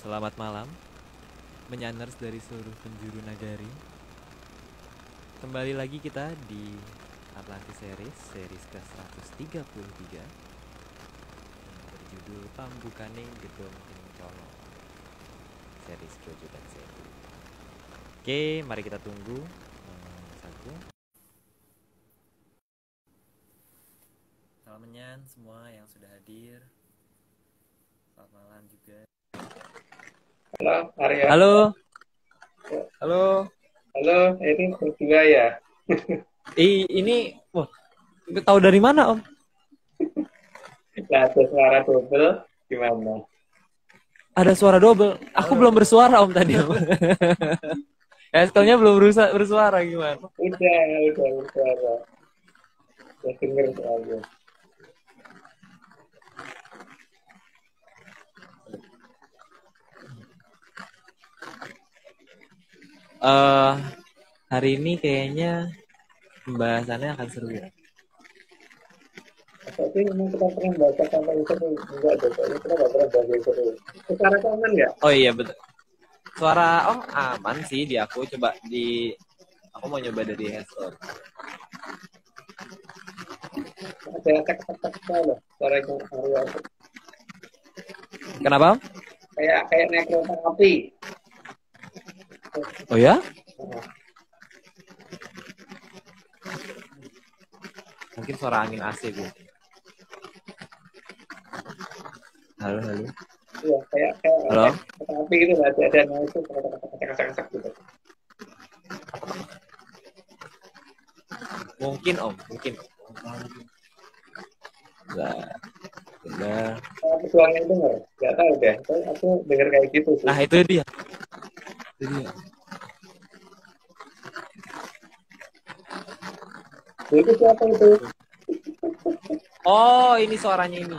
Selamat malam, menyanners dari seluruh penjuru nagari. Kembali lagi kita di Atlantis series ke-133 yang berjudul Pambukaning Gedong Kencana, series Grojogan Sewu. Oke, mari kita tunggu satu. Salam menyan semua yang sudah hadir. Selamat malam juga. Halo, Arya. Halo. Halo. Halo, ini berdua ya? Ini, wah, tahu dari mana Om? Nah, ada suara double gimana? Ada suara double. Aku belum bersuara Om tadi Om. Estelnya belum bersuara gimana? Udah bersuara. Udah denger soalnya. Hari ini kayaknya pembahasannya akan seru ya. Tapi memang kita pernah baca sampai itu enggak deh, soalnya kita nggak pernah baca itu. Suara aman nggak? Oh iya betul. Suara Om aman sih di aku. Coba di aku mau nyoba dari headset. Ada tek-tek loh, suaranya Arya. Kenapa Om? Kayak naik kereta api. Oh ya? Nah, Mungkin suara angin AC Bu. Halo. iya, kayak Halo. kereta api gitu, ada noise itu, kacak-kacak gitu. Mungkin Om, mungkin. Udah. Suaranya yang denger, nggak tahu deh. Aku denger kayak gitu sih. Nah itu dia. Itu dia. Itu siapa itu? Oh ini suaranya ini.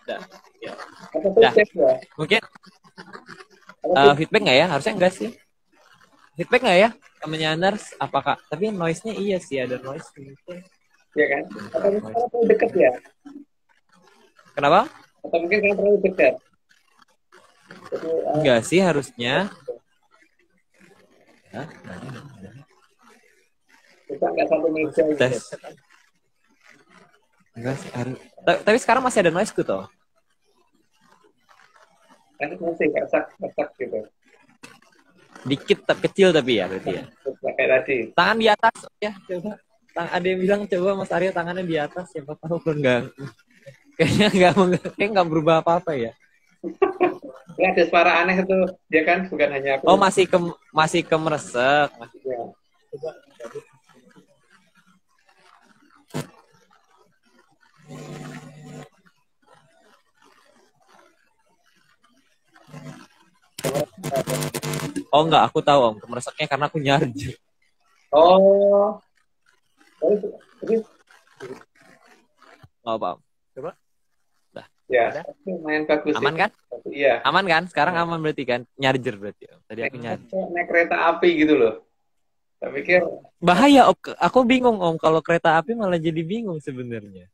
Udah. Ya. Apa Udah. feedback ya? Mungkin Apa feedback nggak ya? Harusnya enggak sih. Feedback nggak ya? Menyaners apakah? Tapi noise-nya iya sih, ada noise mungkin. ya kan? Atau mungkin karena terlalu dekat ya? Kenapa? Atau mungkin karena terlalu dekat? Jadi, Enggak sih harusnya. Hah? kita nggak satu meja gitu. Tes. Enggak sih. Tapi sekarang masih ada noise tuh. Kan masih kasak gitu. Dikit tapi kecil tapi ya berarti ya. Kayak tadi. Tangan di atas ya coba. Ada yang bilang coba Mas Arya tangannya di atas, siapa tahu pun enggak. Kayaknya enggak berubah apa-apa ya. Ya, ada suara aneh itu. Dia kan bukan hanya aku. Oh masih kemeresek. Ya. Coba. Oh enggak, aku tahu Om. Kemereseknya karena aku nyarjur. Oh. Terus, Enggak apa Om. Coba. Dah. ya, Udah. lumayan bagus Aman sih. kan? Iya. Aman kan? Sekarang aman berarti kan? Nyarjur berarti Om. Tadi aku nyarjur. Naik kereta api gitu loh. Saya pikir Bahaya Om. Aku bingung Om kalau kereta api malah jadi bingung sebenarnya.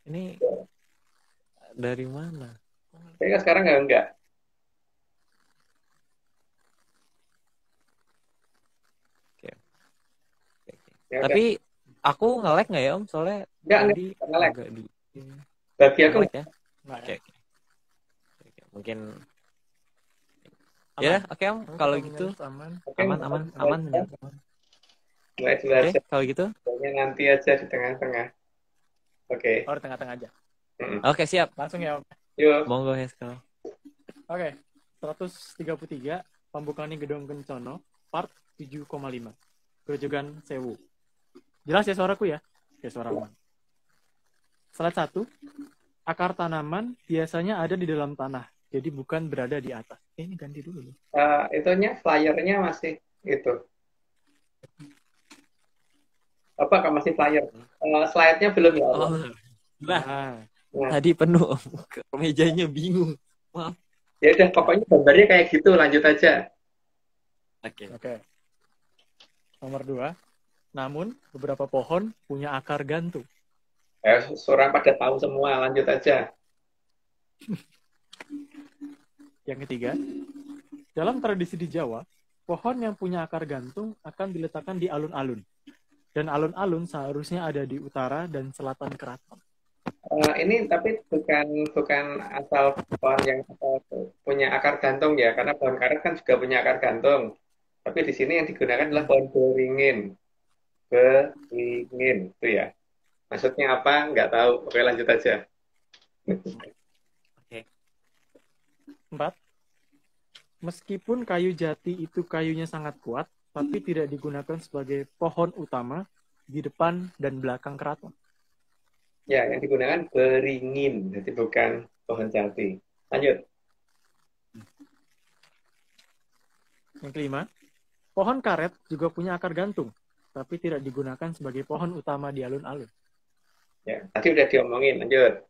Ini dari mana? kayaknya sekarang enggak. Oke. Ya, udah. Tapi aku nge-lag nggak ya Om? Soalnya Enggak, tadi nge-lag. agak di Bagi aku nge-lag ya. Oke. Mungkin ya oke Om. Kalau gitu aman. aman. Mulai dulu Oke, aja. kalau gitu. Nanti aja di tengah-tengah. Oke. Oh, di tengah-tengah aja. Oke, siap. Langsung ya, Om. Yuk. Monggo Heskel. Oke. 133 Pambukani Gedong Kencana part 7,5. Grojogan Sewu. Jelas ya suaraku ya? Oke, suara aman. Slide 1. Akar tanaman biasanya ada di dalam tanah, jadi bukan berada di atas. Ini ganti dulu nih. Itunya flyernya masih itu. Apa kan masih flyer? Slide-nya belum ya? Oh. Nah, Tadi penuh Om. Mejanya bingung. Maaf. Ya udah, pokoknya gambarnya kayak gitu. Lanjut aja. Oke. Nomor 2. Namun, beberapa pohon punya akar gantung. Orang pada tahu semua. Lanjut aja. Yang ketiga, dalam tradisi di Jawa, pohon yang punya akar gantung akan diletakkan di alun-alun. Dan alun-alun seharusnya ada di utara dan selatan keraton. Ini tapi bukan asal pohon yang punya akar gantung ya, karena pohon karet kan juga punya akar gantung. Tapi di sini yang digunakan adalah pohon beringin. Beringin, itu ya. Maksudnya apa? Nggak tahu. Oke, lanjut aja. Oke. 4. Meskipun kayu jati itu kayunya sangat kuat, tapi tidak digunakan sebagai pohon utama di depan dan belakang keraton. Ya, yang digunakan beringin, jadi bukan pohon jati. Lanjut. Yang kelima, pohon karet juga punya akar gantung, tapi tidak digunakan sebagai pohon utama di alun-alun. Ya, tadi udah diomongin. Lanjut.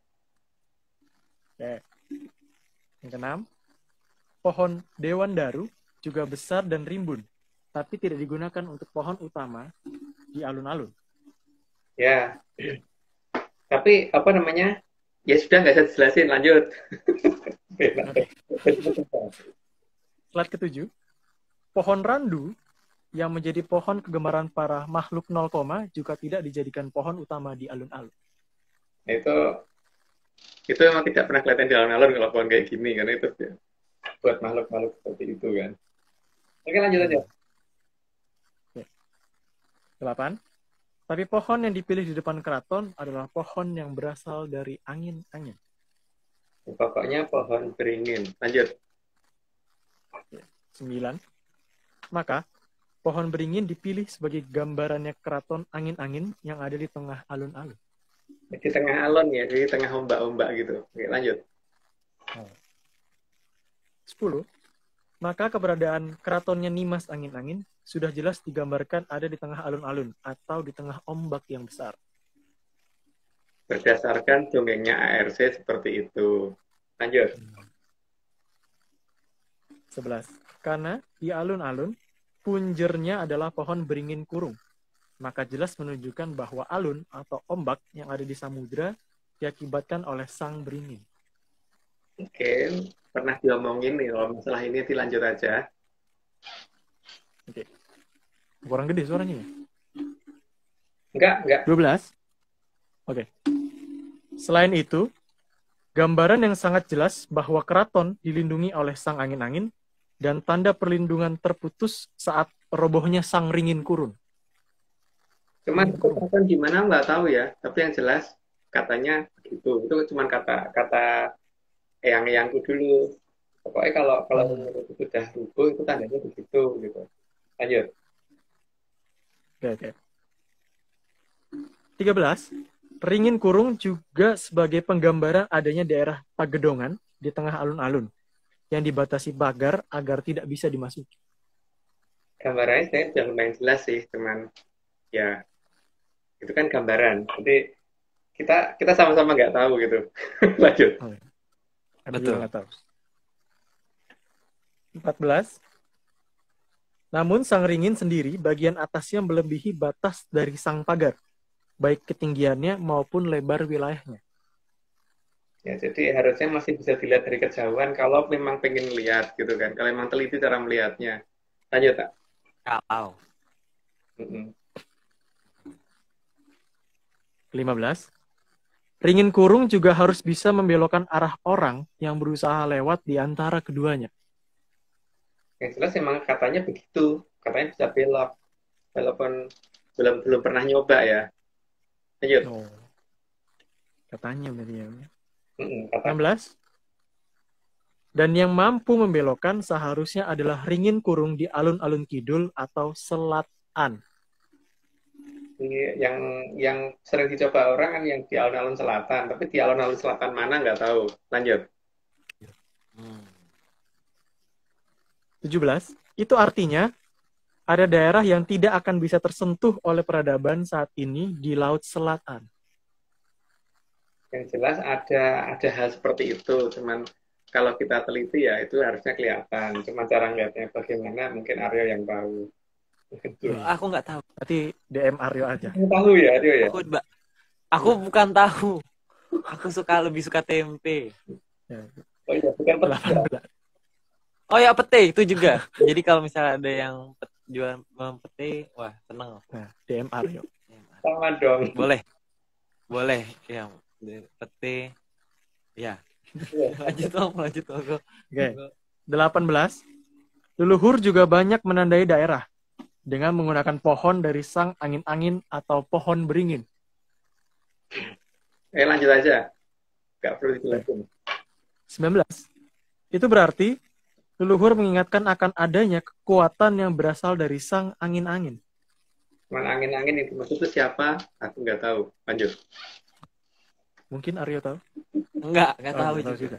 Oke. Yang keenam, pohon Dewan Daru juga besar dan rimbun, tapi tidak digunakan untuk pohon utama di alun-alun. Ya. Tapi apa namanya? Ya sudah, nggak usah dijelasin. Lanjut. Slide ketujuh, pohon randu yang menjadi pohon kegemaran para makhluk 0, juga tidak dijadikan pohon utama di alun-alun. Itu memang tidak pernah kelihatan di alun-alun kalau pohon kayak gini, karena itu ya, buat makhluk-makhluk seperti itu kan. Oke, lanjut aja. 8. Tapi pohon yang dipilih di depan keraton adalah pohon yang berasal dari angin-angin. Pokoknya pohon beringin. Lanjut. 9. Maka, pohon beringin dipilih sebagai gambarannya keraton angin-angin yang ada di tengah alun-alun. Di tengah alun ya, di tengah ombak-ombak gitu. Oke, lanjut. 10. Maka keberadaan keratonnya Nimas angin-angin sudah jelas digambarkan ada di tengah alun-alun atau di tengah ombak yang besar. Berdasarkan dongengnya ARC seperti itu. Lanjut. 11. Karena di alun-alun, punjernya adalah pohon beringin kurung. Maka jelas menunjukkan bahwa alun atau ombak yang ada di samudra diakibatkan oleh sang beringin. Oke, pernah diomongin nih, kalau masalah ini dilanjut aja. Oke. Kurang gede suaranya ya? Enggak. 12. Oke. Selain itu, gambaran yang sangat jelas bahwa keraton dilindungi oleh sang angin-angin dan tanda perlindungan terputus saat robohnya sang ringin kurun. Cuman kata gimana nggak tahu ya, tapi yang jelas katanya begitu. Itu cuma kata yang dulu. Pokoknya kalau sudah rubuh itu tandanya begitu gitu. Lanjut. Oke. 13. Ringin kurung juga sebagai penggambaran adanya daerah Pagedongan di tengah alun-alun yang dibatasi pagar agar tidak bisa dimasuki. Gambarannya saya sudah lumayan jelas sih, cuman ya itu kan gambaran. Jadi kita sama-sama nggak tahu gitu. Lanjut. Betul. Nggak tahu. 14. Namun sang ringin sendiri bagian atasnya melebihi batas dari sang pagar, baik ketinggiannya maupun lebar wilayahnya. Ya, jadi harusnya masih bisa dilihat dari kejauhan kalau memang pengen lihat gitu kan. Kalau memang teliti cara melihatnya. Lanjut, tak? Kalau. 15. Ringin kurung juga harus bisa membelokkan arah orang yang berusaha lewat di antara keduanya. Yang jelas memang katanya begitu. Katanya bisa belok. Walaupun belum pernah nyoba ya. Lanjut. Oh. Katanya berarti ya. 16. Dan yang mampu membelokkan seharusnya adalah ringin kurung di alun-alun kidul atau selatan. Yang sering dicoba orang kan yang di alun-alun selatan. Tapi di alun-alun selatan mana nggak tahu. Lanjut. 17. Itu artinya ada daerah yang tidak akan bisa tersentuh oleh peradaban saat ini di Laut Selatan. Yang jelas ada hal seperti itu. Cuman kalau kita teliti ya itu harusnya kelihatan. Cuma cara ngeliatnya bagaimana mungkin Aryo yang tahu. Aku nggak tahu. Berarti DM Aryo aja. Tahu ya Aryo ya? Aku bukan tahu. Aku lebih suka tempe. Oh iya, bukan 18. Oh ya, pete itu juga. Jadi kalau misalnya ada yang jual pete, wah seneng. Nah, DM Aryo. Sama dong. Boleh, boleh. Ya, pete. Ya. lanjut Om. Oke. 18. Leluhur juga banyak menandai daerah dengan menggunakan pohon dari sang angin-angin atau pohon beringin. Lanjut aja. Nggak perlu dijelasin. 19. Itu berarti leluhur mengingatkan akan adanya kekuatan yang berasal dari sang angin-angin. Cuman angin-angin yang dimaksud itu siapa? Aku nggak tahu. Lanjut. Mungkin Aryo tahu? Nggak Oh, tahu nggak tahu juga.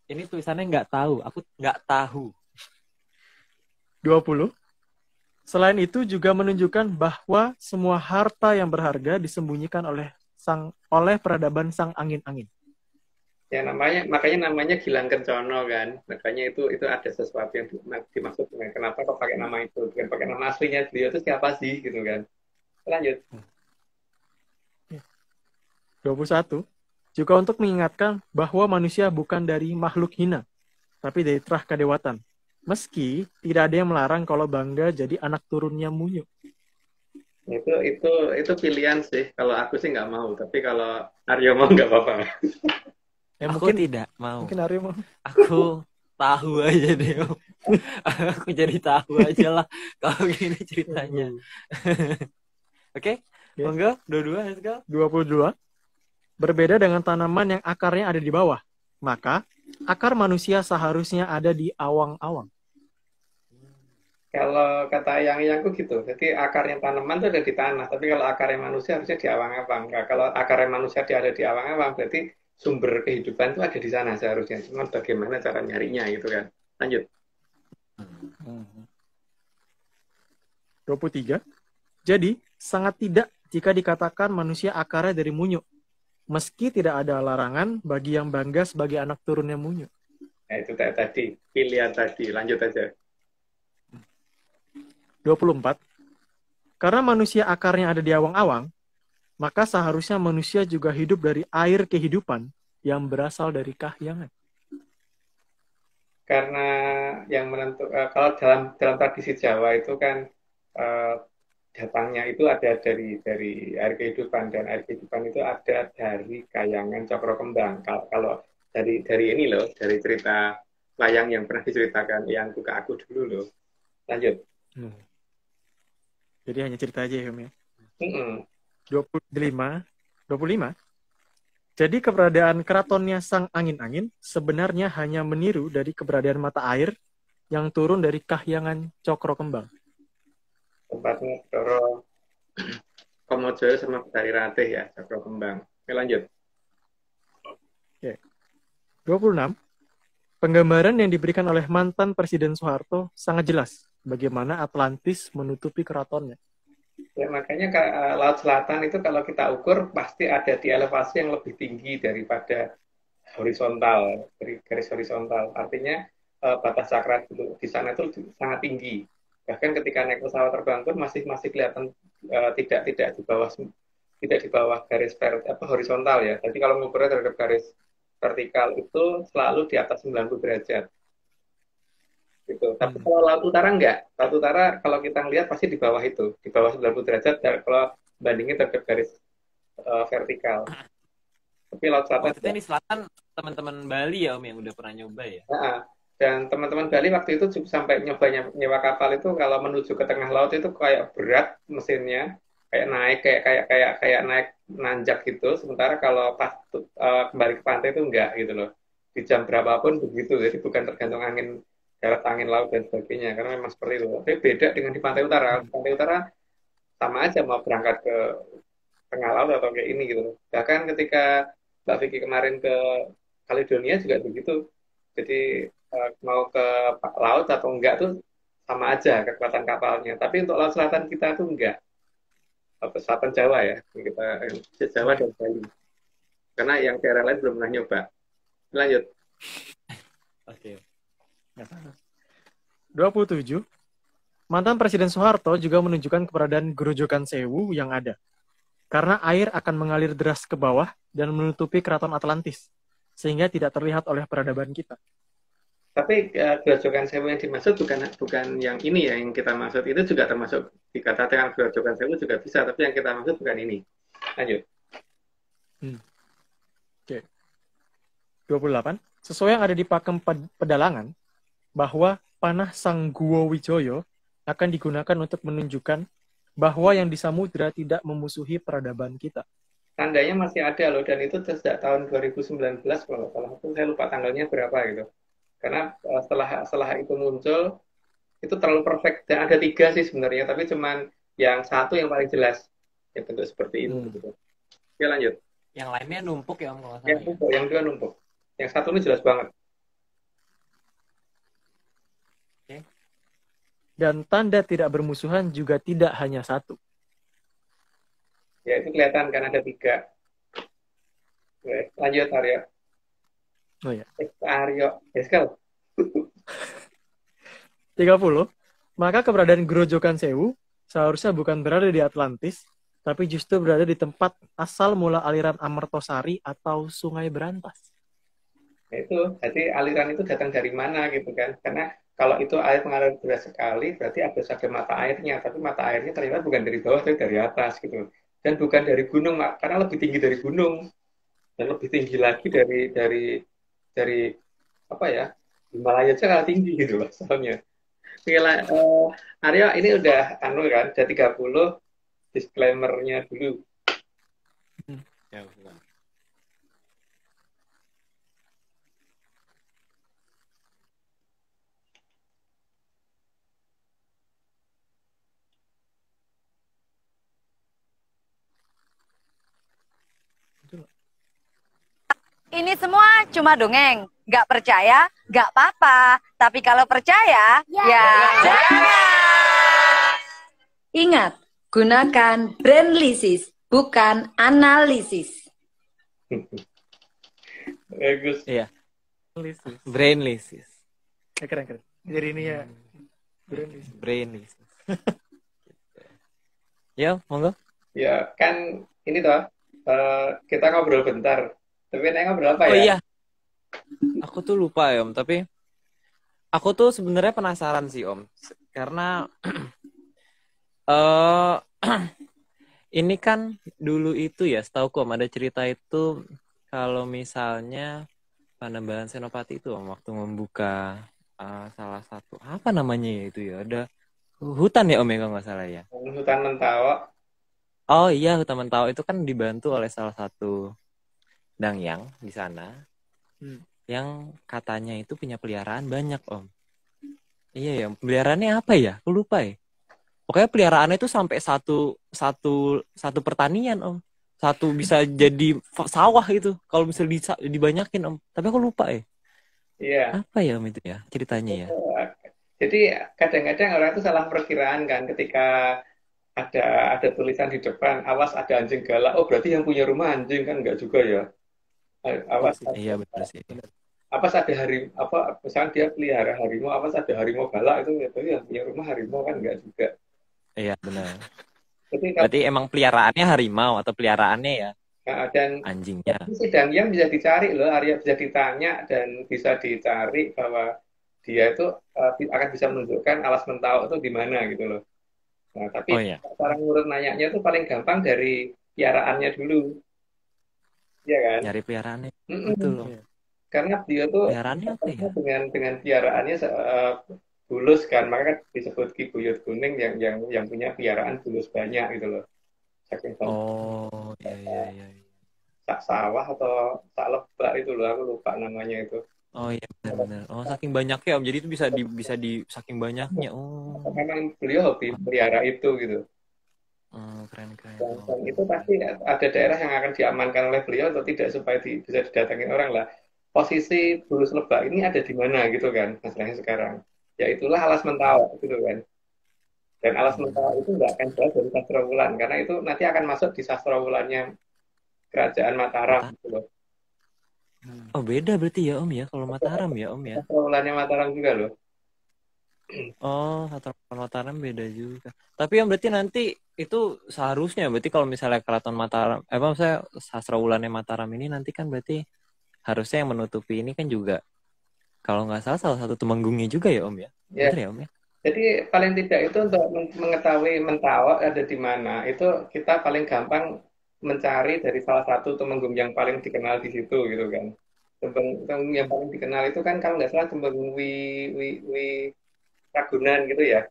Ini tulisannya nggak tahu. Aku nggak tahu. 20. Selain itu juga menunjukkan bahwa semua harta yang berharga disembunyikan oleh peradaban sang angin-angin. Ya makanya namanya Gilang Kencono kan. Makanya itu ada sesuatu yang dimaksud dengan kenapa kok pakai nama itu, bukan pakai nama aslinya beliau itu siapa sih gitu kan. Lanjut. 21. Juga untuk mengingatkan bahwa manusia bukan dari makhluk hina, tapi dari terah kedewatan. Meski tidak ada yang melarang kalau bangga jadi anak turunnya Munyo. Itu pilihan sih. Kalau aku sih nggak mau, tapi kalau Aryo mau nggak apa-apa. Aku mungkin tidak mau. Mungkin Aryo mau. Aku tahu aja deh. Aku jadi tahu aja lah kalau gini ceritanya. Oke, monggo, 22, let's go. 22. Berbeda dengan tanaman yang akarnya ada di bawah, maka akar manusia seharusnya ada di awang-awang. Kalau kata yang-yangku gitu, jadi akarnya tanaman itu ada di tanah, tapi kalau akarnya manusia harusnya di awang-awang. Nah, kalau akarnya manusia ada di awang-awang, berarti sumber kehidupan itu ada di sana seharusnya. Cuma bagaimana cara nyarinya gitu kan. Lanjut. 23. Jadi, sangat tidak jika dikatakan manusia akarnya dari Munyo, meski tidak ada larangan bagi yang bangga sebagai anak turunnya Munyo. Nah, itu tadi, pilihan tadi. Lanjut aja. 24. Karena manusia akarnya ada di awang-awang, maka seharusnya manusia juga hidup dari air kehidupan yang berasal dari kahyangan. Karena yang menentukan, kalau dalam tradisi Jawa itu kan datangnya itu ada dari air kehidupan, dan air kehidupan itu ada dari kayangan Cokro Kembang. Kalau dari ini loh, dari cerita layang yang pernah diceritakan yang ke aku dulu loh. Lanjut. Jadi hanya cerita aja ya, Om ya. 25. Jadi keberadaan keratonnya sang angin-angin sebenarnya hanya meniru dari keberadaan mata air yang turun dari kahyangan Cokro Kembang. Tempatnya Cokro Komojo sama Betari Ratih ya, Cokro Kembang. Oke, lanjut. 26. Penggambaran yang diberikan oleh mantan Presiden Soeharto sangat jelas bagaimana Atlantis menutupi keratonnya. Ya, makanya Laut Selatan itu kalau kita ukur pasti ada di elevasi yang lebih tinggi daripada horizontal, dari garis horizontal. Artinya batas cakra di sana itu sangat tinggi. Bahkan ketika naik pesawat terbang pun masih kelihatan tidak di bawah garis horizontal ya. Jadi kalau mengukurnya terhadap garis vertikal itu selalu di atas 90 derajat. Gitu. Tapi kalau Laut Utara enggak. Laut Utara kalau kita lihat pasti di bawah itu, di bawah 90 derajat kalau bandingin terhadap garis vertikal. Tapi Laut Selatan Maksudnya di selatan teman-teman Bali ya Om yang udah pernah nyoba ya? Dan teman-teman Bali waktu itu sampai nyewa kapal itu kalau menuju ke tengah laut itu kayak berat mesinnya, kayak naik kayak naik nanjak gitu. Sementara kalau pas kembali ke pantai itu enggak gitu loh. Di jam berapapun begitu. Jadi bukan tergantung darat angin laut dan sebagainya, karena memang seperti itu. Tapi beda dengan di pantai utara. Di pantai utara sama aja mau berangkat ke tengah laut atau kayak ini gitu. Bahkan ketika Mbak Vicky kemarin ke Kaledonia juga begitu. Jadi mau ke laut atau enggak tuh sama aja kekuatan kapalnya. Tapi untuk Laut Selatan kita tuh enggak. Selatan Jawa ya, kita Jawa dan Bali. Karena yang daerah lain belum pernah nyoba. Lanjut. Oke. 27. Mantan Presiden Soeharto juga menunjukkan keberadaan Grojogan Sewu yang ada. Karena air akan mengalir deras ke bawah dan menutupi keraton Atlantis, sehingga tidak terlihat oleh peradaban kita. Tapi Grojogan Sewu yang dimaksud bukan yang ini ya, yang kita maksud itu juga termasuk dikatakan Grojogan Sewu juga bisa, tapi yang kita maksud bukan ini. Lanjut. Oke. 28. Sesuai yang ada di Pakem Pedalangan, bahwa panah Sang Guo Wijoyo akan digunakan untuk menunjukkan bahwa yang di samudra tidak memusuhi peradaban kita. Tandanya masih ada loh, dan itu sejak tahun 2019 kalau nggak salah. Saya lupa tanggalnya berapa gitu. Karena setelah itu muncul, itu terlalu perfect. Dan ada 3 sih sebenarnya, tapi cuman yang satu yang paling jelas. Ya bentuk seperti itu. Gitu. Oke, lanjut. Yang lainnya numpuk ya Om kalau nggak Yang salah. numpuk, yang 2 numpuk. Yang satu ini jelas banget. Dan tanda tidak bermusuhan juga tidak hanya satu. Ya, itu kelihatan kan ada 3. Oke, lanjut, Aryo. Oh ya. Aryo. Eskel. 30. Maka keberadaan Grojogan Sewu seharusnya bukan berada di Atlantis, tapi justru berada di tempat asal mula aliran Amertosari atau Sungai Berantas. Nah, itu, jadi aliran itu datang dari mana gitu kan? Karena kalau itu air mengalir deras sekali, berarti ada mata airnya. Tapi mata airnya ternyata bukan dari bawah, tapi dari atas gitu. Dan bukan dari gunung, karena lebih tinggi dari gunung. Dan lebih tinggi lagi dari apa ya? Himalaya aja kalah tinggi gitu loh soalnya. Oke lah, Aryo ini udah kan, udah 30 disclaimer-nya dulu. Ya, benar. Ini semua cuma dongeng. Nggak percaya, nggak apa-apa. Tapi kalau percaya, ya jangan. Ingat, gunakan brainlisis, bukan analisis. Bagus. Iya, Lisis. brainlisis. Keren. Jadi ini ya. Brainlisis. Brainlisis. Ya, monggo. Ya, kan ini toh, kita ngobrol bentar. Tapi ini ngobrol apa Oh ya? iya. Aku tuh lupa ya Om, tapi aku tuh sebenarnya penasaran sih Om. Karena ini kan dulu itu ya, setauku Om, ada cerita itu kalau misalnya Panembahan Senopati itu Om, waktu membuka salah satu, apa namanya ya itu ya, ada hutan ya Om ya kalau nggak salah ya. Hutan Mentawai. Oh iya, hutan Mentawai itu kan dibantu oleh salah satu dangyang di sana. Yang katanya itu punya peliharaan banyak Om. Iya ya, peliharaannya apa ya? Aku lupa ya. Pokoknya peliharaannya itu sampai satu pertanian Om. Satu bisa jadi sawah itu kalau misalnya dibanyakin Om. Tapi aku lupa ya. Iya. Apa ya Om itu ya ceritanya ya? Jadi kadang-kadang orang itu salah perkiraan kan ketika ada tulisan di depan, awas ada anjing galak. Oh berarti yang punya rumah anjing kan? Enggak juga ya. Awas. Iya benar sih. Awas ada misalnya dia pelihara harimau, awas ada harimau galak, itu yang punya rumah harimau kan? Enggak juga. Iya benar. Jadi Berarti emang peliharaannya harimau atau peliharaannya ya dan anjingnya. sidang yang bisa dicari loh, Arya bisa ditanya dan bisa dicari bahwa dia itu akan bisa menunjukkan alas mentawai itu di mana gitu loh. Nah, tapi cara ngurut nanyanya itu paling gampang dari piaraannya dulu. Iya kan? Nyari peliharaannya. Betul loh. Karena dia tuh dengan piaraannya bulus kan, maka kan disebut Ki Buyut Kuning yang punya piaraan bulus banyak gitu loh. Saking iya. Sak sawah atau sak lebak itu loh, aku lupa namanya itu. Oh iya benar. Oh saking banyaknya Om, jadi itu bisa di saking banyaknya. Oh. Memang beliau hobi pelihara itu gitu. Keren. Dan itu pasti ada daerah yang akan diamankan oleh beliau atau tidak supaya bisa didatangi orang lah. Posisi bulus lebak ini ada di mana gitu kan masalahnya sekarang. Ya itulah alas mentawai gitu kan. Dan alas mentawai itu nggak akan jauh dari Sastrawulan karena itu nanti akan masuk di Sastrawulannya Kerajaan Mataram gitu loh. Oh beda berarti ya Om ya kalau Mataram ya Om ya. Sastrawulannya Mataram juga loh. Oh Keraton Mataram beda juga. Tapi yang berarti nanti itu seharusnya berarti kalau misalnya Keraton Mataram, Sastrawulannya Mataram ini nanti kan berarti harusnya yang menutupi ini kan juga kalau nggak salah satu temenggungnya juga ya Om ya. Ya, Bener ya Om ya? jadi paling tidak itu untuk mengetahui mentawak ada di mana, itu kita paling gampang mencari dari salah satu temenggung yang paling dikenal di situ gitu kan. Temenggung yang paling dikenal itu kan kalau nggak salah temenggung wi Ragunan gitu ya.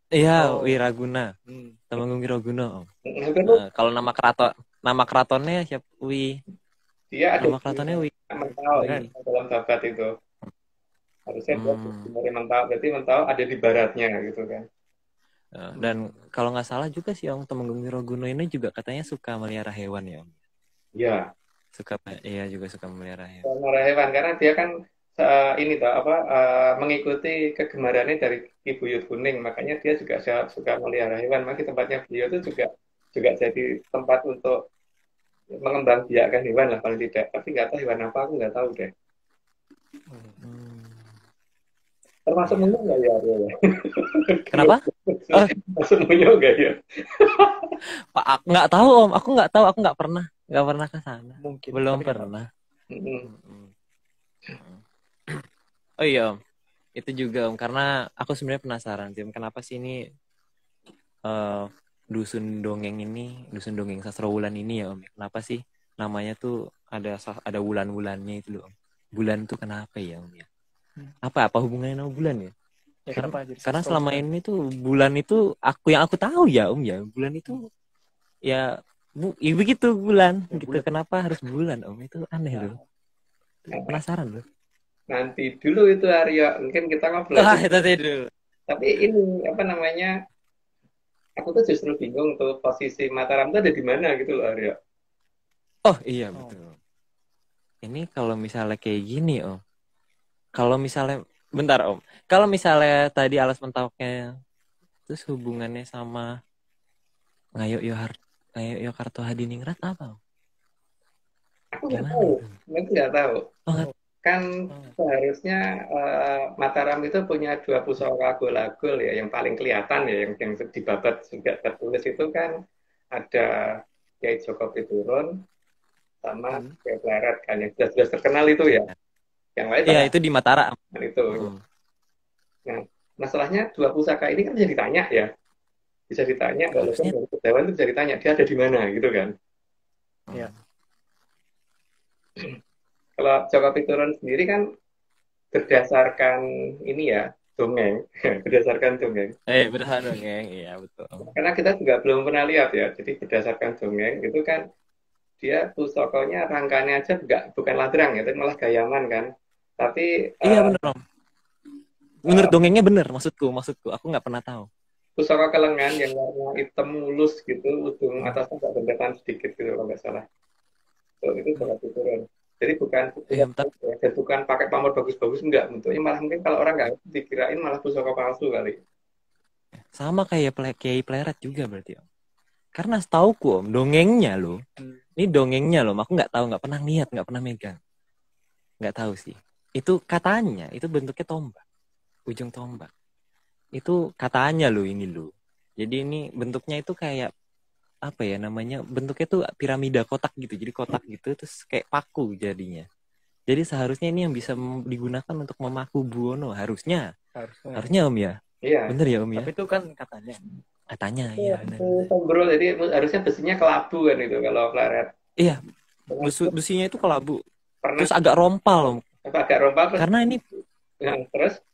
Iya, Oh. Wiraguna. Hmm. Temenggung Wiraguna Om. Itu Kalau nama keratonnya siapa? dia ada Nama keratonnya Mentawak Wi. dalam babat itu. Harusnya dia dari Mentawak, berarti Mentawak ada di baratnya gitu kan. Dan kalau nggak salah juga sih Om, Temenggung Wiraguna ini juga katanya suka melihara hewan ya Om. Iya. Iya juga suka melihara hewan. Melihara hewan karena dia kan ini toh apa mengikuti kegemarannya dari Ki Buyut Kuning, makanya dia juga suka melihara hewan. Makanya tempatnya beliau itu juga jadi tempat untuk mengembangbiakkan hewan lah paling tidak. Tapi nggak tahu hewan apa, aku nggak tahu deh. Termasuk munyo nggak ya Arya ya? Kenapa? Termasuk munyo nggak ya? Pak, aku nggak tahu Om. Aku nggak pernah ke sana. Mungkin. Belum pernah. Oh iya Om, itu juga Om, karena aku sebenarnya penasaran Om, kenapa sih ini dusun dongeng Sastrawulan ini ya Om, kenapa sih namanya tuh ada wulan-wulannya itu loh Om. Bulan tuh kenapa ya Om ya? Apa hubungannya sama bulan ya? Ya, karena selama ini tuh bulan itu yang aku tahu ya Om ya, bulan itu ya begitu bulan ya, gitu. Bulan. Kenapa harus bulan Om? Itu aneh loh. Penasaran loh. Nanti dulu itu Arya, mungkin kita ngobrol. Dulu. Tapi ini apa namanya? Aku tuh justru bingung tuh posisi Mataram tuh ada di mana gitu loh Arya. Oh iya betul. Ini kalau misalnya kayak gini Om. Kalau misalnya bentar Om. Kalau misalnya tadi Alas Mentawaknya terus hubungannya sama Ngayo Karto Hadiningrat apa? Aku nggak tahu. Aku nggak tahu. Kan seharusnya Mataram itu punya 2 pusaka Agul-Agul ya, yang paling kelihatan ya, yang di babat juga tertulis itu kan ada Kyai Joko Piturun sama Kyai Pleret kan, yang jelas-jelas terkenal itu ya. Yang lain iya itu di Mataram. Itu. Nah, masalahnya 2 pusaka ini kan bisa ditanya ya. Bisa ditanya, kalau Dewan itu bisa ditanya, dia ada di mana gitu kan. Iya. Kalau Joko Piturun sendiri kan berdasarkan ini ya, dongeng. Berdasarkan dongeng. Berdasarkan dongeng, iya betul. Karena kita juga belum pernah lihat ya, jadi berdasarkan dongeng itu kan dia pusakanya rangkanya aja bukan ladrang ya, tapi malah gayaman kan. Tapi iya benar Om. Menurut dongengnya benar, maksudku aku nggak pernah tahu. Pusaka kelengan yang warna hitam mulus gitu, ujung atasnya agak bendetan sedikit gitu kalau nggak salah. Itu Joko Piturun. Jadi bukan pakai pamor bagus-bagus, enggak. Bentuknya malah mungkin kalau orang nggak dikirain malah pusaka palsu kali. Sama kayak Kyai Pleret juga berarti Om. Karena setauku Om, dongengnya loh. Ini dongengnya loh, aku nggak tahu, nggak pernah lihat, nggak pernah megang. Nggak tahu sih. Itu katanya, itu bentuknya tombak. Ujung tombak. Itu katanya loh ini loh. Jadi ini bentuknya itu kayak apa ya namanya, bentuknya tuh piramida kotak gitu, jadi kotak gitu terus kayak paku jadinya. Jadi seharusnya ini yang bisa digunakan untuk memaku Buwono harusnya Om ya. Iya. Bener ya Om ya. Tapi itu kan katanya iya benar. Bro, jadi harusnya besinya kelabu kan itu kalau Pleret. Iya. Besinya itu kelabu. Terus agak rompal Om. Agak rompal terus. Karena ini terus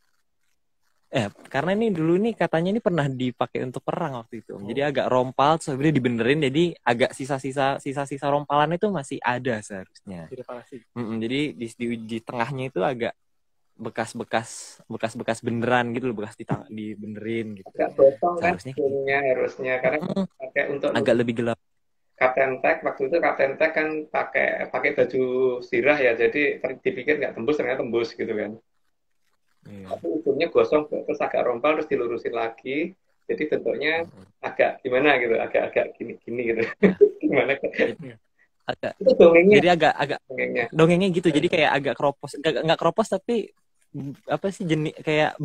karena ini dulu nih katanya ini pernah dipakai untuk perang waktu itu. Jadi agak rompal, terus sebenarnya dibenerin, jadi agak sisa-sisa rompalan itu masih ada seharusnya. Jadi di tengahnya itu agak bekas beneran gitu loh, bekas dibenerin gitu. Agak botong kan harusnya karena pakai untuk agak lebih gelap. Kapten Tek waktu itu Kapten Tek kan pakai baju sirah ya, jadi dipikir nggak tembus, ternyata tembus gitu kan. Tapi ujungnya gosong terus agak rompal terus dilurusin lagi, jadi bentuknya agak gimana gitu, agak gini gitu. Gimana agak itu dongengnya, jadi agak dongengnya gitu, jadi kayak agak keropos, nggak keropos tapi apa sih jenis kayak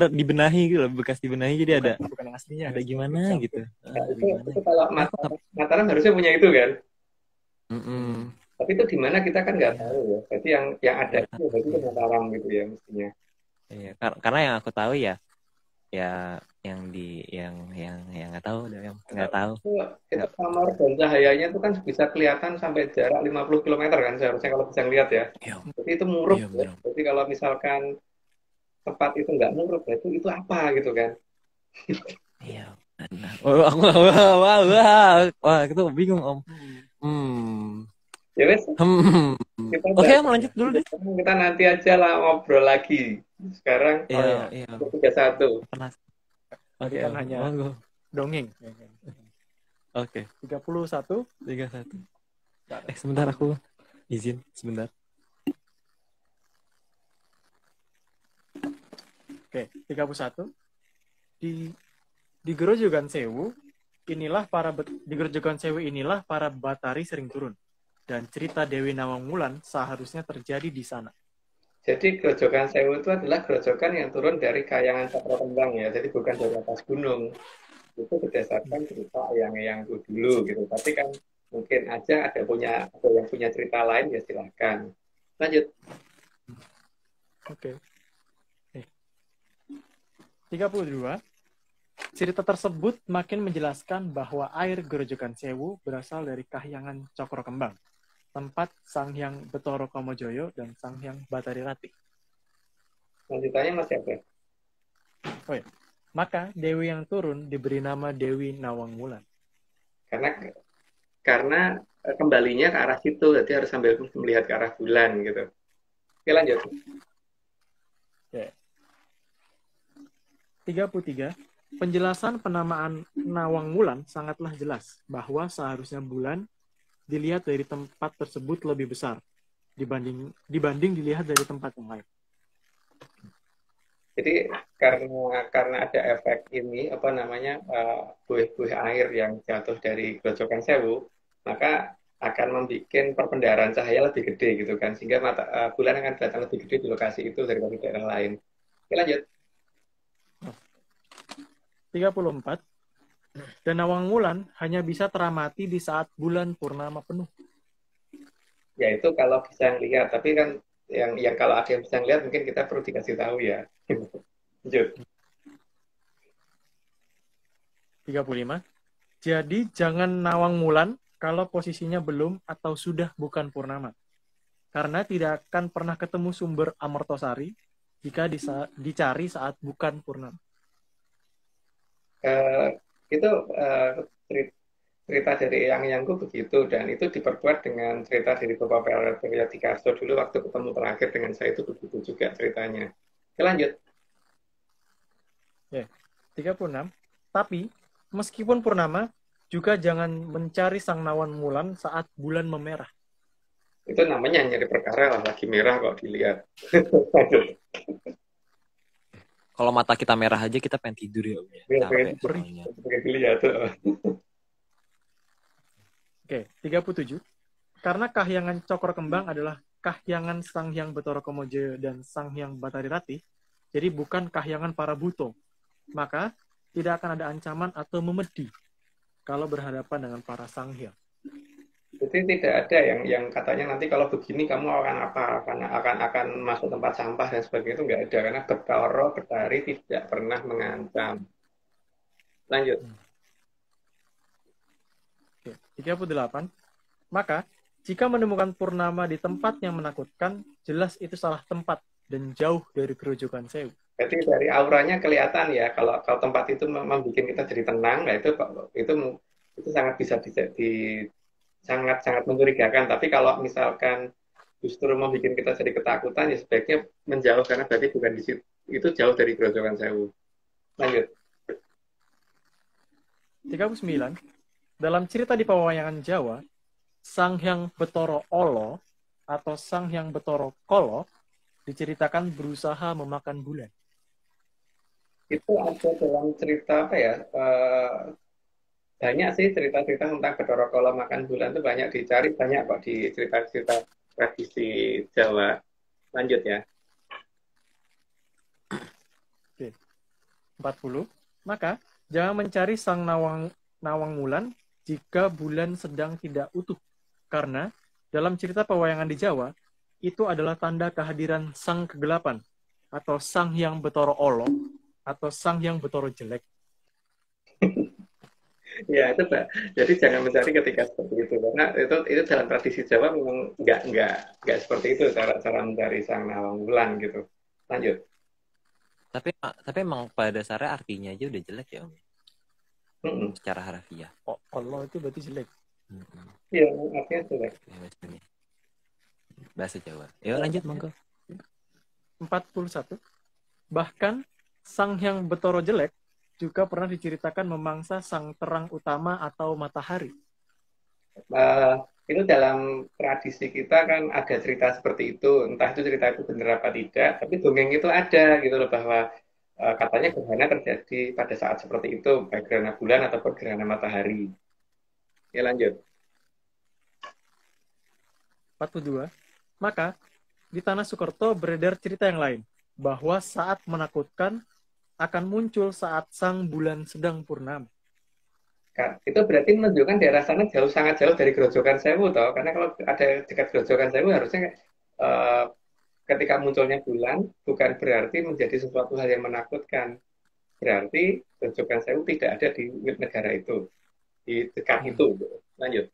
dibenahi gitu loh, bekas dibenahi, jadi bukan aslinya, ada gimana gitu. Itu kalau Mataram harusnya punya itu kan. Tapi itu di mana kita kan nggak tahu ya. Jadi yang ada itu berarti Mataram gitu ya mestinya. Iya, karena yang aku tahu ya yang nggak tahu, yang nggak tahu. Itu kamar dan cahayanya itu kan bisa kelihatan sampai jarak 50 km kan seharusnya kalau bisa lihat ya. Iya, Jadi itu murub iya, ya. Jadi kalau misalkan tempat itu nggak murub, itu apa gitu kan? iya. Nah, wah, itu bingung Om. Ya wes, Oke, Om, lanjut dulu deh. kita nanti aja lah ngobrol lagi. Sekarang Iya. 31. Oke, kan hanya dongeng. Oke. 31. Sebentar aku izin sebentar. Oke, 31. Di Grojogan Sewu inilah para Batari sering turun. Dan cerita Dewi Nawang Wulan seharusnya terjadi di sana. Jadi Grojogan Sewu itu adalah grojogan yang turun dari Kahyangan Cakrakembang ya. Jadi bukan dari atas gunung. Itu berdasarkan cerita yang dulu gitu. Tapi kan mungkin aja ada yang punya cerita lain ya silahkan. Lanjut. Oke. 32. Cerita tersebut makin menjelaskan bahwa air Grojogan Sewu berasal dari Kahyangan Cakrakembang, tempat Sang Hyang Bathara Kamajaya dan Sang Hyang Bathari Ratih. Lanjutannya masih apa? Oh ya. Maka Dewi yang turun diberi nama Dewi Nawang Wulan. Karena kembalinya ke arah situ, jadi harus sambil melihat ke arah bulan gitu. Oke, lanjut. Oke. 33. Penjelasan penamaan Nawang Wulan sangatlah jelas bahwa seharusnya bulan dilihat dari tempat tersebut lebih besar dibanding dilihat dari tempat yang lain. Jadi karena ada efek ini buih-buih air yang jatuh dari Grojogan Sewu, maka akan membuat perpendaran cahaya lebih gede gitu kan, sehingga bulan akan kelihatan lebih gede di lokasi itu daripada daerah lain. Oke, lanjut. 34. Dan Nawang Wulan hanya bisa teramati di saat bulan purnama penuh. Ya itu kalau bisa lihat, tapi kan yang kalau ada yang bisa lihat mungkin kita perlu dikasih tahu ya. Lanjut. 35. Jadi jangan Nawang Wulan kalau posisinya belum atau sudah bukan purnama. Karena tidak akan pernah ketemu sumber Amartasari jika dicari saat bukan purnama. Itu cerita dari Yangku begitu, dan itu diperkuat dengan cerita dari Bapak Priyadikarso dulu waktu ketemu terakhir dengan saya, itu begitu juga ceritanya. Oke, lanjut. 36. Tapi meskipun purnama juga jangan mencari Sang Nawang Wulan saat bulan memerah. Itu namanya nyari perkara lah, lagi merah kok dilihat. Kalau mata kita merah aja kita pengen tidur ya. Pengen dilihat. Oke, 37. Karena Kahyangan Cakrakembang adalah Kahyangan Sang Hyang Bathara Kamajaya dan Sang Hyang Bathari Ratih, jadi bukan Kahyangan para buto. Maka tidak akan ada ancaman atau memedi kalau berhadapan dengan para Sang Hyang. Jadi tidak ada yang katanya nanti kalau begini kamu akan apa, karena akan masuk tempat sampah dan sebagainya, itu nggak ada, karena Bathara Bathari tidak pernah mengancam. Lanjut. 38. Maka jika menemukan purnama di tempat yang menakutkan, jelas itu salah tempat dan jauh dari Grojogan Sewu. Jadi dari auranya kelihatan ya, kalau tempat itu membuat kita jadi tenang, nah itu sangat bisa sangat mencurigakan. Tapi kalau misalkan justru membuat kita jadi ketakutan, ya sebaiknya menjauh, karena berarti bukan di situ, itu jauh dari Grojogan Sewu. Lanjut. 39. Dalam cerita di pewayangan Jawa, Sang Hyang Bathara Ala atau Sang Hyang Bathara Kala diceritakan berusaha memakan bulan. Itu ada dalam cerita apa ya? Banyak sih cerita-cerita tentang Bathara Kala makan bulan, itu banyak dicari, banyak kok di cerita-cerita tradisi Jawa. Lanjut ya. Oke. 40. Maka jangan mencari Sang Nawang Wulan jika bulan sedang tidak utuh, karena Dalam cerita pewayangan di Jawa, itu adalah tanda kehadiran sang kegelapan, atau sang yang betoro olok, atau sang yang betoro jelek. Ya itu Pak. Jadi jangan mencari ketika seperti itu karena itu dalam tradisi Jawa memang nggak seperti itu cara mencari sang nawang wulan gitu. Lanjut. Tapi emang pada dasarnya artinya aja udah jelek ya Om. Secara harafiah. Oh, Allah itu berarti jelek. Iya, artinya jelek. Bahasa Jawa. Yuk lanjut monggo. 41. Bahkan sang yang betoro jelek juga pernah diceritakan memangsa sang terang utama atau matahari. Itu dalam tradisi kita kan ada cerita seperti itu, entah itu cerita itu benar apa tidak, tapi dongeng itu ada gitu loh bahwa katanya gerhana terjadi pada saat seperti itu, baik gerhana bulan ataupun gerhana matahari. Ya lanjut. 42. Maka di tanah Sukerto beredar cerita yang lain, bahwa saat menakutkan akan muncul saat sang bulan sedang purnama. Itu berarti menunjukkan daerah sana sangat jauh dari Grojogan Sewu toh, karena kalau ada dekat Grojogan Sewu harusnya ketika munculnya bulan bukan berarti menjadi sesuatu hal yang menakutkan, berarti Grojogan Sewu tidak ada di negara itu, di dekat itu. Lanjut.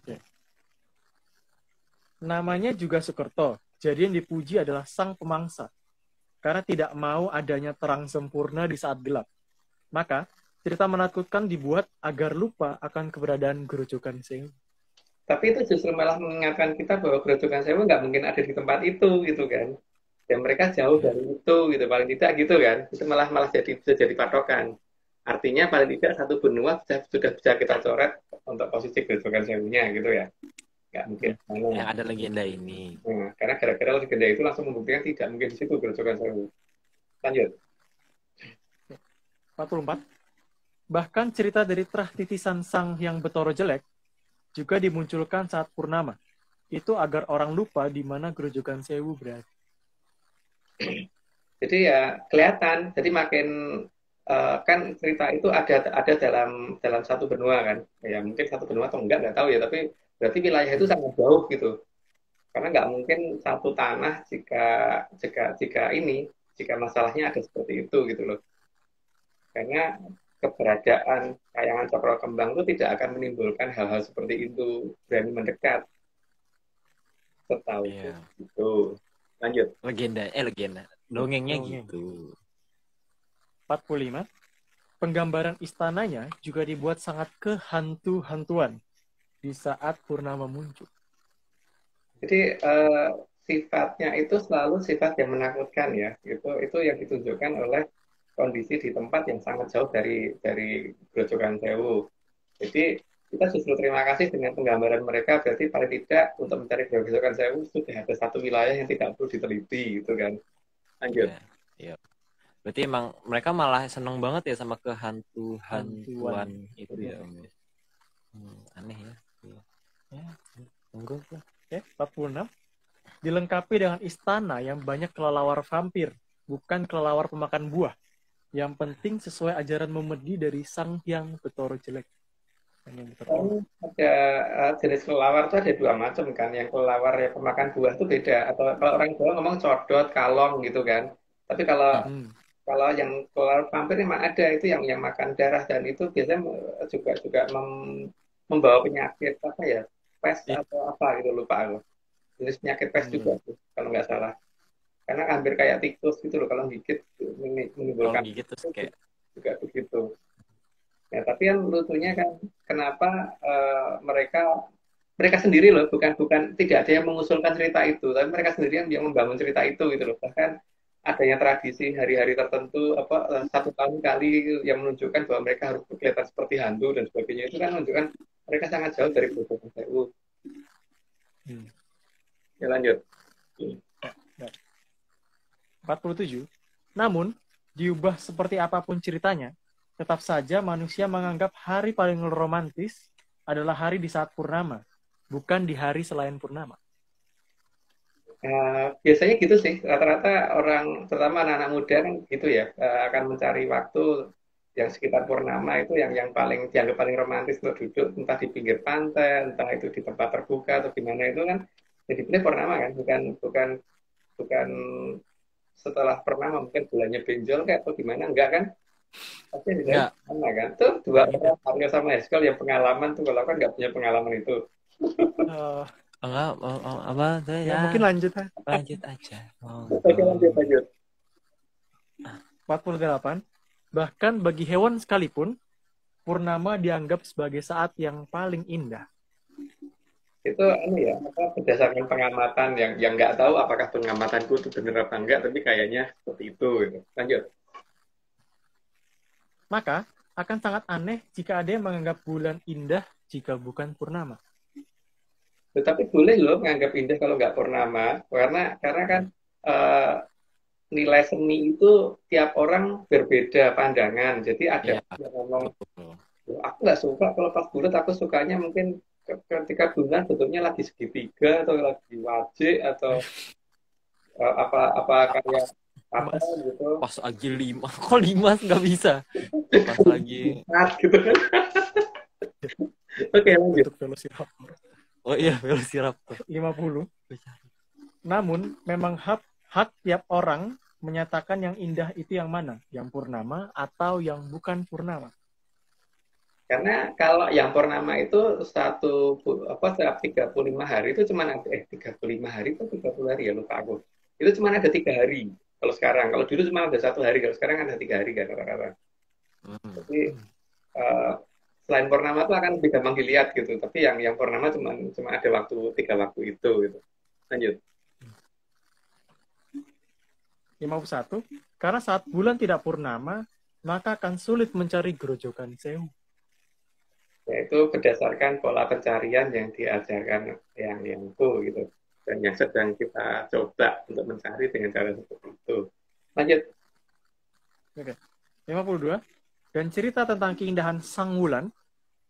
Oke. Namanya juga Sukerto, jadi yang dipuji adalah sang pemangsa, karena tidak mau adanya terang sempurna di saat gelap. Maka cerita menakutkan dibuat agar lupa akan keberadaan Grojogan Sewu. Tapi itu justru malah mengingatkan kita bahwa Grojogan Sewu nggak mungkin ada di tempat itu, gitu kan. Dan mereka jauh dari itu, gitu. Paling tidak gitu kan. Itu malah bisa jadi patokan. Artinya paling tidak satu benua sudah bisa kita coret untuk posisi Grojogan Sewunya, gitu ya. Nggak mungkin. Yang ada legenda ini. Karena gara-gara legenda itu langsung membuktikan tidak mungkin di situ Grojogan Sewu. Lanjut. 44. Bahkan cerita dari Trah Titisan sang yang betoro jelek juga dimunculkan saat purnama. Itu agar orang lupa di mana Grojogan Sewu berada. Jadi ya kelihatan. Jadi makin kan cerita itu ada dalam satu benua kan. Ya mungkin satu benua atau nggak tahu ya. Tapi berarti wilayah itu sangat jauh gitu. Karena nggak mungkin satu tanah jika masalahnya ada seperti itu gitu loh. Karena keberadaan kayangan Cokro Kembang itu tidak akan menimbulkan hal-hal seperti itu, berani mendekat. Setahu gitu. Lanjut. Legenda. Dongengnya gitu. 45. Penggambaran istananya juga dibuat sangat kehantu-hantuan di saat purnama muncul. Jadi sifatnya itu selalu sifat yang menakutkan ya. Itu yang ditunjukkan oleh kondisi di tempat yang sangat jauh dari Grojogan Sewu. Jadi kita justru terima kasih dengan penggambaran mereka, berarti paling tidak untuk mencari Grojogan Sewu sudah ada satu wilayah yang tidak perlu diteliti gitu kan. Lanjut. Iya. Berarti emang mereka malah seneng banget ya sama kehantu-hantuan itu ya. Aneh ya. Tunggu. Oke, 46. Dilengkapi dengan istana yang banyak kelelawar vampir, bukan kelelawar pemakan buah. Yang penting sesuai ajaran memedi dari sang yang betoro jelek. Ada jenis kelelawar itu ada dua macam kan. Yang kelelawar yang pemakan buah itu beda. Atau kalau orang Jawa ngomong codot, kalong gitu kan. Tapi kalau yang kelelawar vampir memang ada itu yang makan darah dan itu biasanya juga membawa penyakit apa ya, pes atau apa gitu lupa aku. Jenis penyakit pes juga kalau nggak salah. Karena hampir kayak tikus gitu loh, kalau gigit menimbulkan kayak juga begitu. Ya, tapi yang lucunya kan kenapa mereka sendiri loh, bukan tidak ada yang mengusulkan cerita itu, tapi mereka sendiri yang membangun cerita itu gitu loh. Bahkan adanya tradisi hari-hari tertentu satu tahun kali yang menunjukkan bahwa mereka harus kelihatan seperti hantu dan sebagainya, itu kan menunjukkan mereka sangat jauh dari Grojogan Sewu. Ya lanjut. 47. Namun, diubah seperti apapun ceritanya, tetap saja manusia menganggap hari paling romantis adalah hari di saat purnama, bukan di hari selain purnama. Biasanya gitu sih, rata-rata orang, terutama anak-anak muda kan gitu ya, akan mencari waktu yang sekitar purnama itu yang paling dianggap paling romantis untuk duduk, entah di pinggir pantai, entah itu di tempat terbuka atau gimana itu kan jadi pilih purnama kan, bukan setelah purnama mungkin bulannya benjol kayak atau gimana, enggak kan? Tapi Enggak. sama kan? Tuh dua orang Aryo sama Eskal yang pengalaman tuh, kalau kan nggak punya pengalaman itu. Enggak, apa tuh ya ya? mungkin lanjut aja. Lanjut aja. Oke, lanjut. 48. Bahkan bagi hewan sekalipun, purnama dianggap sebagai saat yang paling indah. Itu ya, berdasarkan pengamatan yang nggak tahu apakah pengamatanku itu benar apa enggak, tapi kayaknya seperti itu. Gitu. Lanjut. Maka akan sangat aneh jika ada yang menganggap bulan indah jika bukan purnama. Tetapi boleh loh menganggap indah kalau nggak purnama, karena kan nilai seni itu tiap orang berbeda pandangan. Jadi ada yang ngomong, aku nggak suka kalau pas bulat, aku sukanya mungkin ketika bulan bentuknya lagi segitiga atau lagi wajik atau apa kayak apa gitu. Pas lagi 5, kok 5 nggak bisa? Pas lagi gitu kan. Oke, lanjut. Untuk Velociraptor. Oh iya, Velociraptor. 50. Namun memang hak tiap orang menyatakan yang indah itu yang mana? Yang purnama atau yang bukan purnama? Karena kalau yang purnama itu setiap 35 hari itu cuma ada 35 hari atau 30 hari ya, lupa aku. Itu cuma ada 3 hari. Kalau sekarang, kalau dulu cuma ada 1 hari, kalau sekarang ada 3 hari kan rata-rata. Jadi selain purnama itu akan lebih gampang dilihat gitu. Tapi yang purnama cuma ada 3 waktu itu gitu. Lanjut. 51. Karena saat bulan tidak purnama, maka akan sulit mencari Grojogan Sewu. Yaitu berdasarkan pola pencarian yang diajarkan yang itu gitu. Dan yang sedang kita coba untuk mencari dengan cara seperti itu. Lanjut. Oke. 52. Dan cerita tentang keindahan Sang Wulan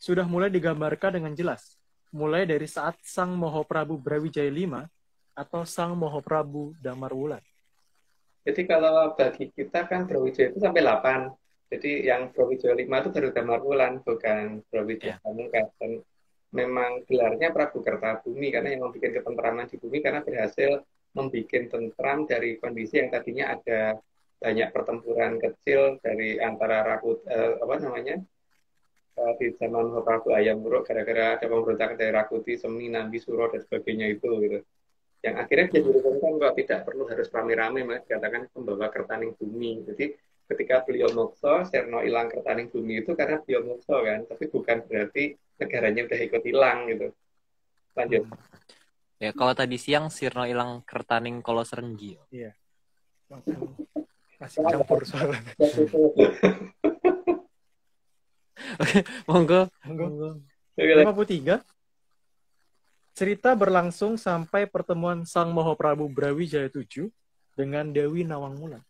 sudah mulai digambarkan dengan jelas. Mulai dari saat Sang Mahaprabu Brawijaya V atau Sang Mahaprabu Damarwulan. Jadi kalau bagi kita kan Brawijaya itu sampai 8. Jadi yang Brawijaya 5 itu baru Damarwulan, bukan Brawijaya Pamungkas. Dan memang gelarnya Prabu Kertabumi karena yang membuat ketentraman di bumi, karena berhasil membuat tentram dari kondisi yang tadinya ada banyak pertempuran kecil dari antara di zaman Prabu Ayam Wuruk, gara-gara ada pemberontakan dari Rakuti, Semi, Nambi, Suro dan sebagainya itu gitu. Yang akhirnya dia dirukunkan bahwa tidak perlu harus rame-rame, mas, dikatakan pembawa kertaning bumi. Jadi ketika beliau mokso, Sirno ilang kertaning bumi itu karena beliau mokso kan, tapi bukan berarti negaranya udah ikut hilang gitu. Lanjut. Ya kalau tadi siang Sirno ilang kertaning Kolo Serenggi. Iya. Masih campur soalnya. Oke, monggo. 53. Cerita berlangsung sampai pertemuan Sang Mahaprabu Brawijaya VII dengan Dewi Nawangwulan.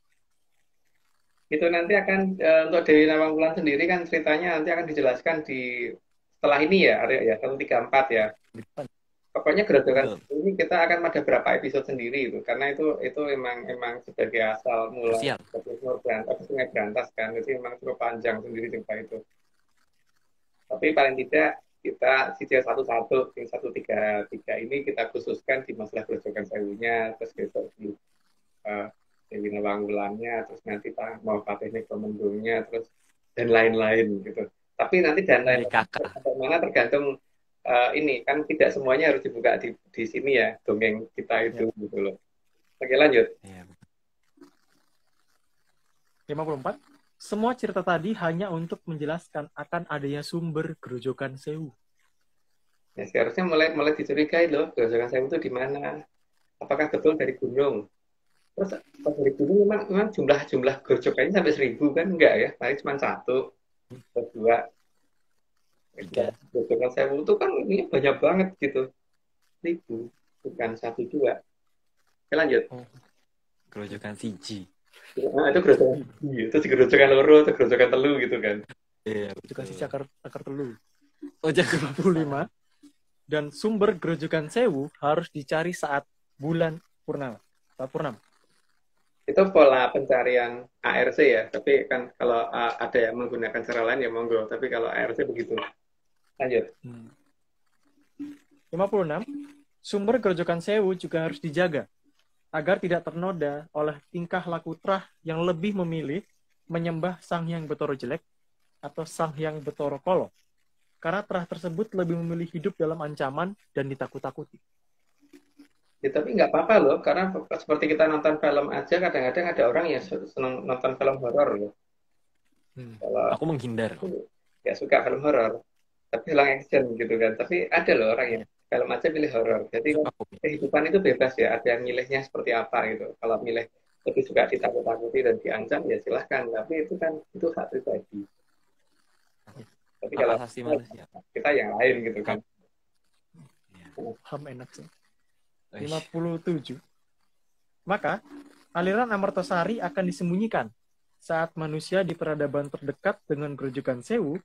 Itu nanti akan untuk Dewi Nawangwulan sendiri kan ceritanya nanti akan dijelaskan di setelah ini ya, Arya ya, 134 ya. Pokoknya Grojogan ini kita akan ada berapa episode sendiri itu, karena itu emang sebagai asal mula Sungai Berantas kan, jadi memang cukup panjang sendiri cerita itu. Tapi paling tidak kita sisi satu-satu, yang 133 ini kita khususkan di masalah Grojogan Sewunya, terus besok di Dewi Nawangwulannya, terus nanti mau Patih Negomendungnya, terus dan lain-lain gitu. Tapi nanti dan lain-lain mana tergantung ini kan tidak semuanya harus dibuka di sini ya, dongeng kita itu gitu loh. Oke, lanjut. 54. Semua cerita tadi hanya untuk menjelaskan akan adanya sumber Grojogan Sewu. Ya, seharusnya mulai dicurigai loh, Grojogan Sewu itu di mana? Apakah betul dari gunung? Terus pas dari gunung memang jumlah Grojogannya sampai 1000 kan? Enggak ya, paling cuma 1 atau 2. Grojogan Sewu itu kan ini banyak banget gitu. 1000, bukan 1, 2. Oke, lanjut. Grojogan siji. Nah, itu grojogan loro, itu grojogan telu gitu kan. Iya, Grojogan siji akar telu. Oh, 55. Dan sumber Grojogan Sewu harus dicari saat bulan purnama. Saat purnama. Itu pola pencarian ARC ya, tapi kan kalau ada yang menggunakan cara lain ya monggo, tapi kalau ARC begitu. Lanjut. 56. Sumber Grojogan Sewu juga harus dijaga agar tidak ternoda oleh tingkah laku Trah yang lebih memilih menyembah Sang Hyang Bathara Jelek atau Sang Hyang Bathara Kala. Karena Trah tersebut lebih memilih hidup dalam ancaman dan ditakut-takuti. Ya, tapi nggak apa-apa loh, karena seperti kita nonton film aja, kadang-kadang ada orang yang senang nonton film horor loh. Kalau Aku menghindar. aku nggak suka film horor, tapi film action gitu kan. Tapi ada loh orang yang film aja milih horor. Jadi kehidupan itu bebas ya, ada yang milihnya seperti apa gitu. Kalau milih lebih suka ditakut-takuti dan diancam ya silahkan, tapi itu kan itu hak pribadi. Tapi kalau Asasi manusia. kita yang lain gitu kan. Ham enak sih. 57. Maka, aliran Amartasari akan disembunyikan saat manusia di peradaban terdekat dengan Grojogan Sewu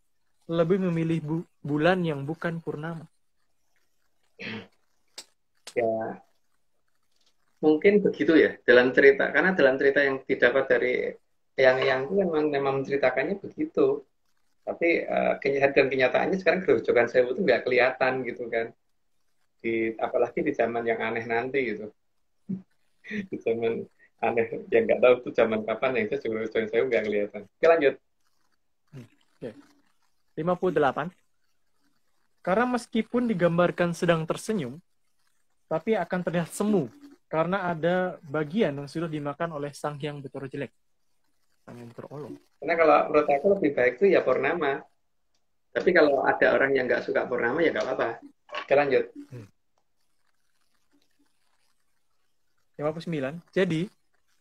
lebih memilih bulan yang bukan purnama. Ya, mungkin begitu ya dalam cerita. Karena dalam cerita yang didapat dari yang itu memang menceritakannya begitu. Tapi kenyataannya sekarang Grojogan Sewu itu nggak kelihatan gitu kan. Apalagi di zaman yang aneh nanti gitu. Di zaman aneh yang nggak tahu itu zaman kapan yang saya nggak kelihatan. Oke, lanjut. 58. Karena meskipun digambarkan sedang tersenyum, tapi akan terlihat semu karena ada bagian yang sudah dimakan oleh Sang Hyang Bathara Jelek. Sang Hyang Bathara Kala. Karena kalau menurut aku lebih baik itu ya purnama. Tapi kalau ada orang yang nggak suka purnama ya nggak apa-apa. Oke, lanjut. 59. Jadi,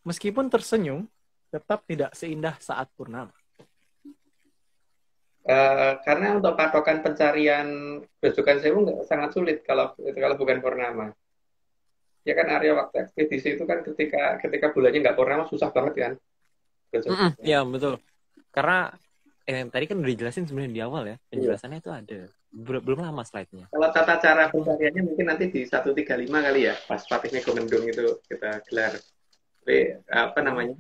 meskipun tersenyum, tetap tidak seindah saat purnama. Karena untuk patokan pencarian Grojogan Sewu sangat sulit kalau bukan purnama. Ya kan area waktu ekspedisi itu kan ketika bulannya nggak purnama susah banget kan. Iya betul. Karena tadi kan udah dijelasin sebenarnya di awal ya, penjelasannya itu ada. Belum lama slide-nya. Kalau tata cara pencariannya mungkin nanti di 135 kali ya, pas Patih Megomendung itu kita gelar. Tapi apa namanya?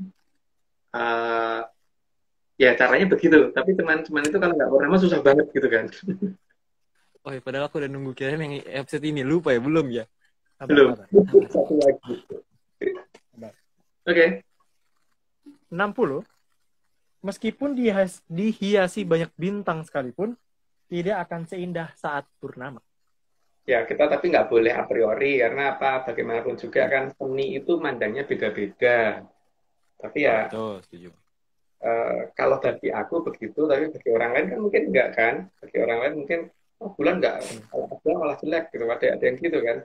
Ya caranya begitu. Tapi teman-teman itu kalau nggak purnama susah banget gitu kan. Oh ya, padahal aku udah nunggu kirain yang episode ini lupa ya, belum ya? Belum. Satu lagi. Oke. 60. Meskipun dihiasi banyak bintang sekalipun, tidak akan seindah saat purnama. Ya, kita tapi nggak boleh a priori, karena apa? Bagaimanapun juga kan seni itu mandangnya beda-beda. Tapi ya, betul, setuju. Kalau bagi aku begitu, tapi bagi orang lain kan mungkin enggak kan? Bagi orang lain mungkin, bulan enggak, kalau bulan malah jelek gitu. Ada yang gitu kan?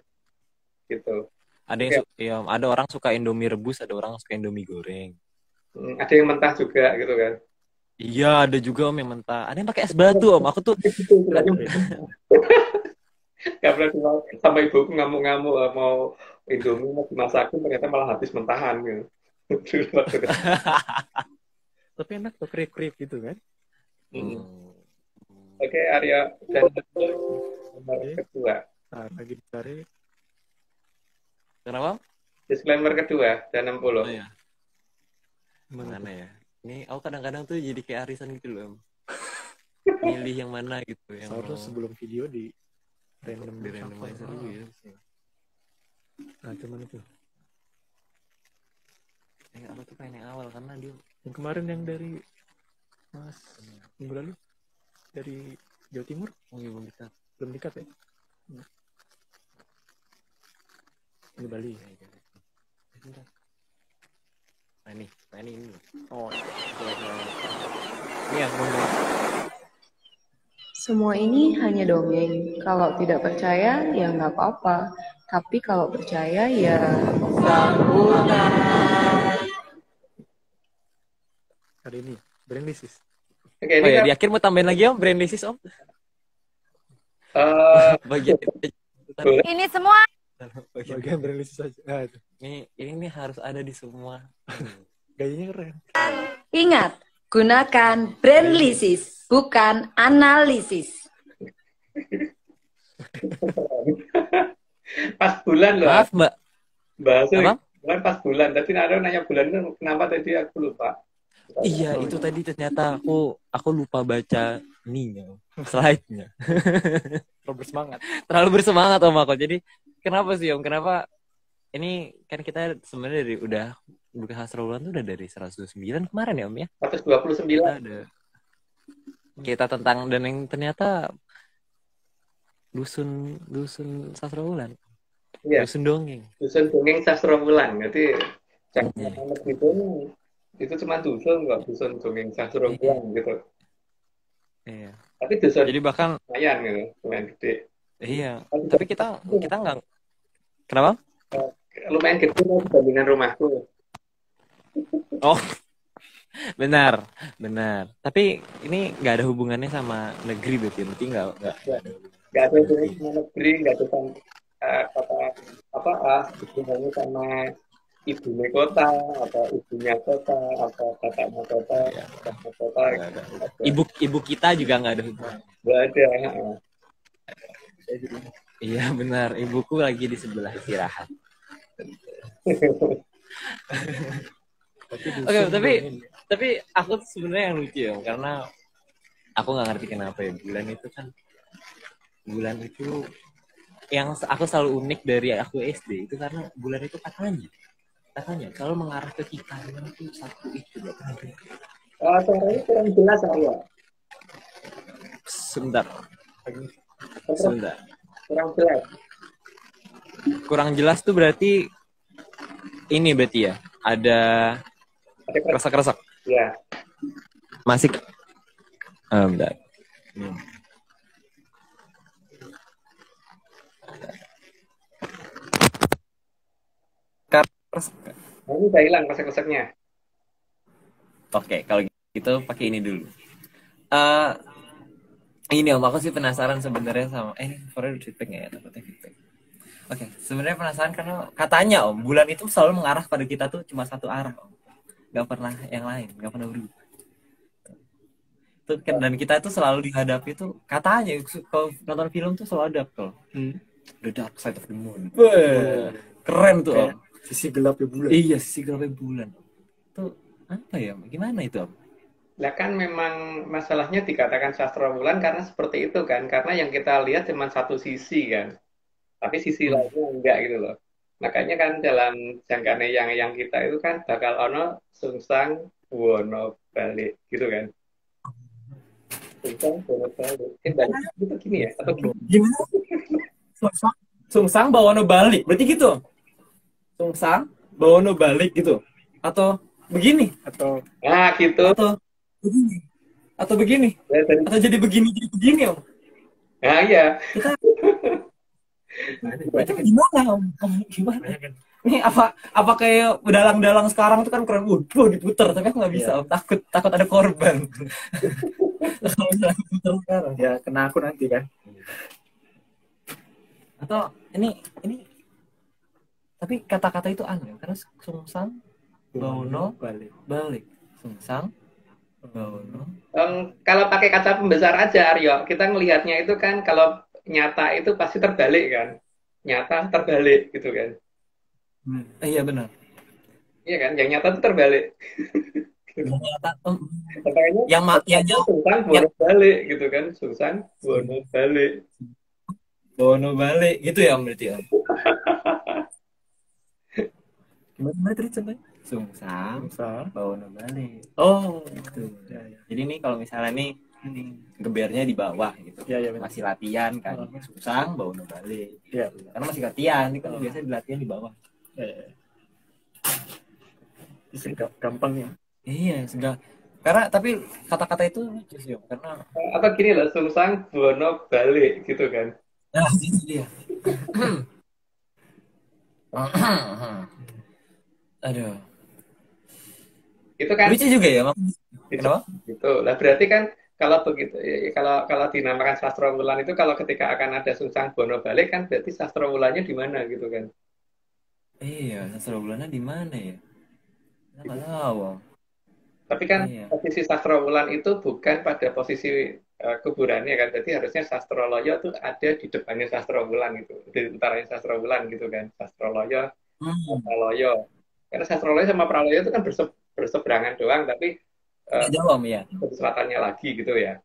Gitu. Ada orang suka Indomie rebus, ada orang suka Indomie goreng. Ada yang mentah juga gitu kan? Iya, ada juga Om yang mentah. Ada yang pakai es batu Om. Aku tuh nggak pernah sampai ibuku ngamuk-ngamuk mau Indomie mau dimasakin ternyata malah habis mentahan gitu. Tapi enak tuh krip-krip gitu kan? Oke, Arya dan nomor kedua. Nah, lagi dicari. Kenapa? Disclaimer kedua dan 60. Oh, iya. Mana ya? Ini aku kadang-kadang tuh jadi kayak arisan gitu loh. Milih yang mana gitu. Seharusnya sebelum video di randomizer dulu ya. Nah, cuman itu. Aku tuh pengen yang awal karena dia yang kemarin yang dari Mas minggu lalu dari Jawa Timur. Oh iya, belum dikat ya. Ini Bali. Nah ini. Oh, ini yang ngomong. Semua ini hanya dongeng. Kalau tidak percaya, ya nggak apa-apa. Tapi kalau percaya, ya sambutan. Hari ini, Brainlysis. Oke, ini di akhir mau tambahin lagi Om, Brainlysis Om? Bagian ini semua bagian Brainlysis aja. Nah, itu. Ini harus ada di semua. Gayanya keren. Ingat, gunakan Brainlysis, bukan analisis. Pas bulan loh. Maaf Mbak. Bahasa Bulan pas bulan. Tadi ada nanya bulan itu kenapa tadi aku lupa. Iya, itu tadi ternyata aku lupa baca ininya, slide-nya. Terlalu bersemangat. Terlalu bersemangat Om aku. Jadi kenapa sih Om? Kenapa ini kan kita sebenarnya udah bukan sastra bulan tuh udah dari 109 kemarin ya Om ya? 129. Ada kita tentang dan yang ternyata dusun sastra bulan. Iya. Dusun dongeng. Dusun dongeng sastra bulan. Jadi jangan gitu. Itu cuma dusun kok, dusun dongeng sastra bulan gitu. Iya. Tapi dusun jadi bahkan lumayan gitu, lumayan gede. Iya. Tapi kita nggak. Kenapa? Lumayan gede dibandingkan rumahku. Oh, benar. Tapi ini nggak ada hubungannya sama negeri berarti nggak ada hubungannya sama negeri, nggak ada sama hubungannya sama ibunya kota atau ibunya kota atau bapaknya kota, bapaknya kota. Ibu kita juga nggak ada hubungan. Nggak ada. Iya benar, ibuku lagi di sebelah istirahat. Oke, tapi aku tuh sebenarnya yang lucu ya, karena aku nggak ngerti kenapa ya bulan itu yang aku selalu unik dari aku SD itu karena bulan itu katanya selalu mengarah ke kita itu satu itu loh. Suaranya kurang jelas ya. Sebentar. Kurang jelas tuh berarti ini berarti ya ada keresak-keresak. Ya. Masih. Bentar. Ini udah hilang keresak-keresaknya. Oke, kalau gitu pakai ini dulu. Ini Om, aku sih penasaran sebenarnya sama for feedback ya, takutnya feedback. Oke, sebenarnya penasaran karena katanya Om, bulan itu selalu mengarah pada kita tuh cuma satu arah Om. Gak pernah yang lain, gak pernah berubah. Dan kita tuh selalu dihadapi tuh katanya kalau nonton film tuh selalu ada tuh. The Dark Side of the Moon. Keren tuh Om. Sisi gelapnya bulan. Iya, sisi gelapnya bulan. Itu apa ya? Gimana itu Om? Nah kan memang masalahnya dikatakan sastra bulan karena seperti itu kan, karena yang kita lihat cuma satu sisi kan, tapi sisi lainnya enggak gitu loh. Makanya kan dalam jangkane yang kita itu kan bakal ono sungsang buwono balik gitu kan. Sungsang buwono balik. Balik gitu gini ya atau gimana? Sungsang bawono balik. Berarti gitu. Sungsang bawono balik gitu. Atau begini atau gitu. Atau begini. Atau jadi begini Om. Nah, iya. Gimana Om? Gimana? Ini apa kayak dalang-dalang sekarang tuh kan keren, diputer tapi aku nggak bisa, takut ada korban. Kalau diputer sekarang ya kena aku nanti kan. Atau ini tapi kata-kata itu aneh karena sungsang bawono balik sungsang bawono. Kalau pakai kata pembesar aja Aryo, kita ngelihatnya itu kan kalau nyata itu pasti terbalik kan, nyata terbalik gitu kan. Iya benar. Iya kan, yang nyata itu terbalik. Yang sungsang bono balik gitu kan, sungsang bono balik gitu ya berarti ya. Gimana tadi contohnya? Sungsang bawono balik. Oh gitu. Ya. Jadi nih kalau misalnya nih gebernya di bawah gitu. Ya, masih latihan kan. Sungsang bawono balik. Ya. Karena masih latihan, ini kan biasanya dilatihan di bawah. Gampang ya. Iya, sudah. Karena tapi kata-kata itu lucu sih, karena atau gini loh, sungsang bono balik gitu kan. Nah, itu dia. Aduh. Itu kan lucu juga ya, Mak. Kenapa? Gitu. Lah berarti kan kalau begitu, kalau dinamakan sastra wulan itu kalau ketika akan ada sungsang bono balik kan berarti sastra wulannya di mana gitu kan? Iya, sastra wulannya di mana ya? Nggak tahu. Tapi kan posisi sastra wulan itu bukan pada posisi kuburannya kan, berarti harusnya Sastroloyo tuh ada di depannya sastra wulan itu, di utaranya sastra wulan gitu kan, Sastroloyo Praloyo. Karena Sastraloyo sama Praloyo itu kan berseberangan doang, tapi jauh Om ya. di selatannya lagi gitu ya.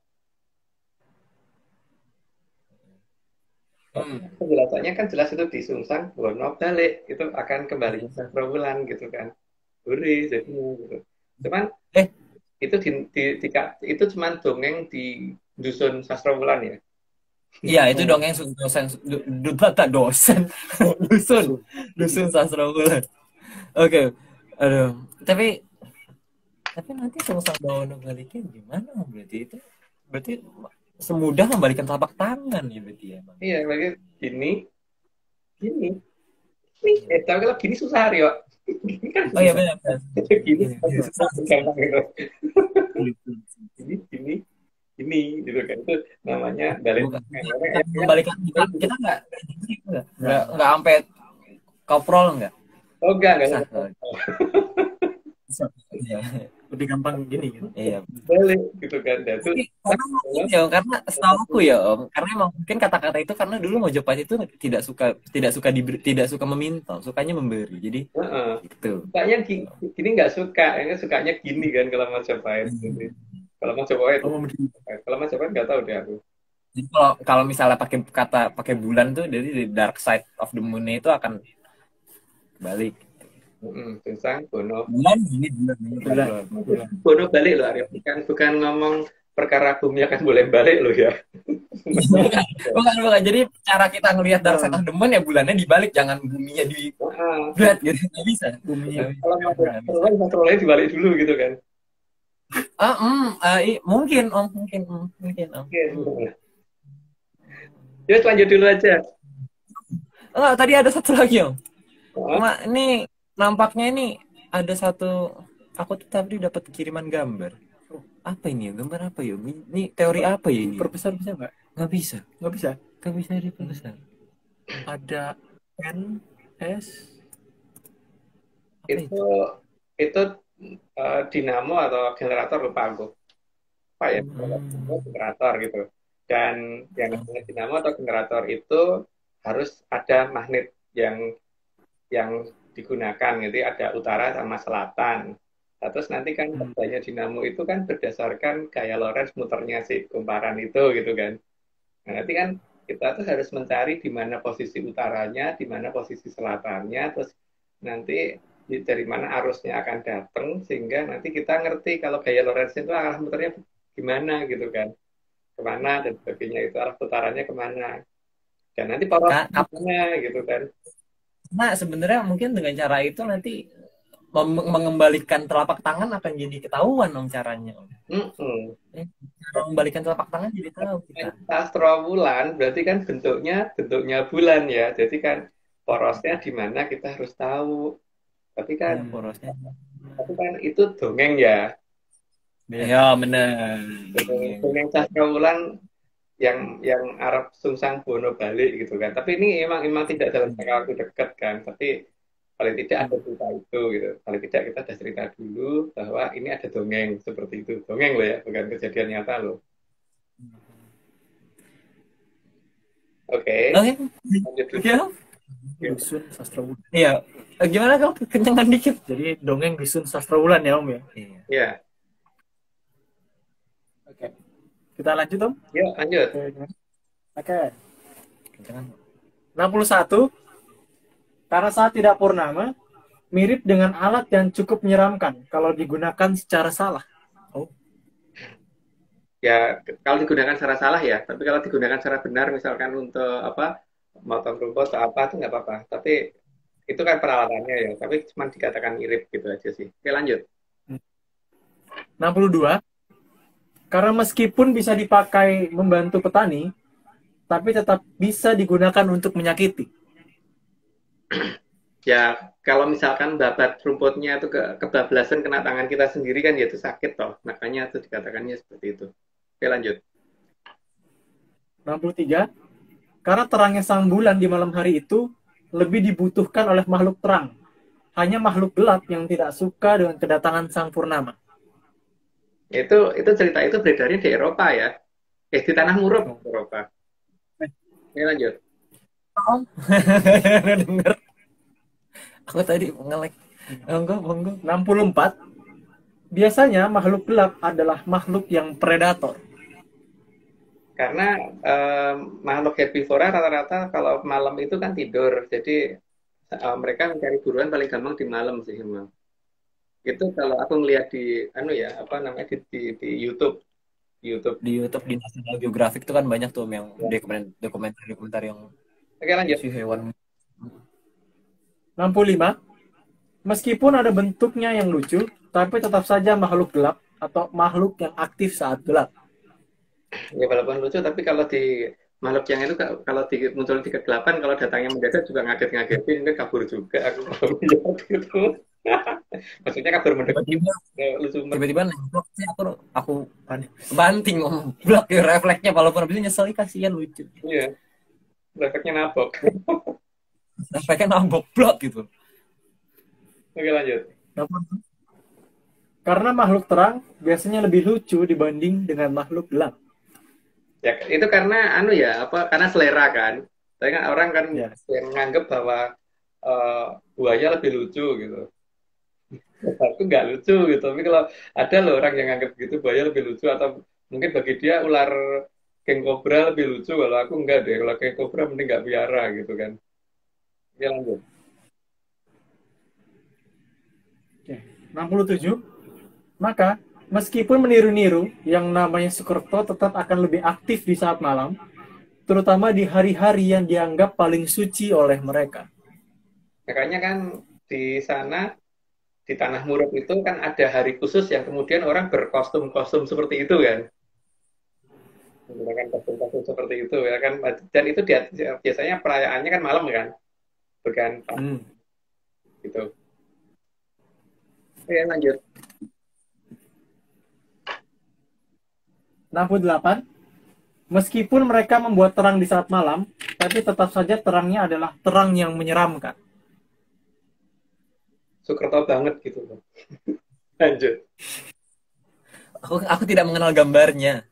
Penjelasannya kan jelas itu di Sungsang Bono balik itu akan kembali ke Sastrawulan gitu kan. Gurih jadinya gitu. Cuman itu itu cuman dongeng di dusun Sastrawulan ya. Iya, itu dongeng dusun Sastrawulan. Oke. Aduh, tapi nanti Sungsang Bono baliknya gimana berarti semudah membalikan telapak tangan ya berarti ya, Bang. Iya, lagi gini. Tapi kalau gini susah Rio. Gini kan oh iya benar. Gini susah gampang gitu. Gini gitu kan, itu namanya balik. Membalikan kita nggak sampai koprol nggak? Oh enggak. Lebih gampang gini gitu. Iya. Balik gitu kan. Karena setahu aku ya Om, karena emang mungkin kata-kata itu karena dulu Mojopahit itu tidak suka meminta, sukanya memberi. Jadi gitu. Sukanya gini nggak suka, sukanya gini kan kalau Mojopahit. Kalau Mojopahit nggak tahu deh aku. Jadi kalau misalnya pakai bulan tuh, jadi the dark side of the moon itu akan balik. Sungsang Bono. Bulan. Bono balik loh, Arif. Bukan ngomong perkara bumi akan boleh balik loh ya. bukan. Jadi cara kita ngelihat dark side of the moon ya bulannya dibalik, jangan buminya di berat gitu. Nggak bisa. Buminya. Kalau dibalik dulu gitu kan. Mungkin Om. Ya lanjut dulu aja. Tadi ada satu lagi Om. Ini nampaknya ini ada satu, aku tuh tadi dapat kiriman gambar. Apa ini ya? Gambar apa ya? Ini teori apa ya ini? Perbesar bisa nggak? Nggak bisa. Nggak bisa diperbesar. Ada N, S. Itu dinamo atau generator lupa aku. Apa ya? Generator gitu. Dan yang namanya dinamo atau generator itu harus ada magnet yang digunakan, gitu ada utara sama selatan. Terus nanti kan tegangan dinamo itu kan berdasarkan gaya Lorentz muternya si kumparan itu gitu kan. Nah, nanti kan kita tuh harus mencari di mana posisi utaranya, di mana posisi selatannya, terus nanti dari mana arusnya akan datang sehingga nanti kita ngerti kalau gaya Lorentz itu arah muternya gimana gitu kan. Kemana dan sebagainya, itu arah putarannya kemana. Dan nanti poros kemana gitu kan. Nah, sebenarnya mungkin dengan cara itu nanti mengembalikan telapak tangan akan jadi ketahuan Om caranya. Cara mengembalikan telapak tangan jadi tahu kita. Sastrawulan berarti kan bentuknya bulan ya. Jadi kan porosnya di mana kita harus tahu. Tapi kan porosnya. Tapi kan itu dongeng ya. Ya benar. Dongeng Sastrawulan yang Arab Sungsang Bono balik gitu kan. Tapi ini emang tidak dalam jangka waktu dekat kan. Tapi paling tidak ada cerita itu gitu. Paling tidak kita ada cerita dulu bahwa ini ada dongeng seperti itu. Dongeng loh ya, bukan kejadian nyata loh. Oke. Lanjut dulu. Dusun Sastrawulan. Iya. Gimana kalau kenyangan dikit? Jadi dongeng Dusun Sastrawulan ya Om ya? Iya. Oke. Kita lanjut Om? Ya, lanjut. Oke. 61. Karena saat tidak purnama, mirip dengan alat yang cukup menyeramkan kalau digunakan secara salah. Ya, kalau digunakan secara salah ya. Tapi kalau digunakan secara benar, misalkan untuk motong rumput atau apa, itu nggak apa-apa. Tapi itu kan peralatannya ya. Tapi cuma dikatakan mirip gitu aja sih. Oke, lanjut. 62. Karena meskipun bisa dipakai membantu petani, tapi tetap bisa digunakan untuk menyakiti. Ya, kalau misalkan babat rumputnya itu kebablasan kena tangan kita sendiri kan ya itu sakit toh. Makanya itu dikatakannya seperti itu. Oke, lanjut. 63. Karena terangnya sang bulan di malam hari itu lebih dibutuhkan oleh makhluk terang. Hanya makhluk gelap yang tidak suka dengan kedatangan sang purnama. Itu cerita itu beredarnya di Eropa ya. Di tanah Murub Eropa. Oke, lanjut. Denger. Aku tadi nge-lag. Monggo. 64. Biasanya makhluk gelap adalah makhluk yang predator. Karena makhluk herbivora rata-rata kalau malam itu kan tidur, jadi mereka mencari buruan paling gampang di malam sih memang. Itu kalau aku ngelihat di di YouTube. Di YouTube di National Geographic itu kan banyak tuh yang dokumenter yang Oke, lanjut. si hewan. 65. Meskipun ada bentuknya yang lucu, tapi tetap saja makhluk gelap atau makhluk yang aktif saat gelap. Ya walaupun lucu, tapi kalau di makhluk yang itu kalau muncul di kegelapan, kalau datangnya mendadak juga ngaget-ngagetin, dia kabur juga. Aku kalau melihat gitu. Maksudnya kabur mendadak. Tiba-tiba nembak sih aku banting blok refleksnya, walaupun habis nyesel kasihan lucu. Iya. Refleksnya nabok. Refleksnya nabok blok gitu. Oke, lanjut. Karena makhluk terang biasanya lebih lucu dibanding dengan makhluk gelap. Ya, itu karena karena selera kan. Tapi kan orang kan yang menganggap bahwa buaya lebih lucu gitu. Aku nggak lucu gitu. Tapi kalau ada loh orang yang anggap gitu buaya lebih lucu, atau mungkin bagi dia ular king cobra lebih lucu, kalau aku enggak deh. Kalau king cobra mending nggak piara gitu kan. Ya, lanjut. 67. Maka, meskipun meniru-niru, yang namanya Sukerto tetap akan lebih aktif di saat malam, terutama di hari-hari yang dianggap paling suci oleh mereka. Makanya kan di sana, di Tanah Murug itu kan ada hari khusus yang kemudian orang berkostum-kostum seperti itu kan. Menggunakan kostum-kostum seperti itu ya kan. Dan itu biasanya perayaannya kan malam kan. Bukan gitu. Oke, lanjut. 68. Meskipun mereka membuat terang di saat malam, tapi tetap saja terangnya adalah terang yang menyeramkan. Sukerto banget gitu loh. Lanjut. Aku tidak mengenal gambarnya.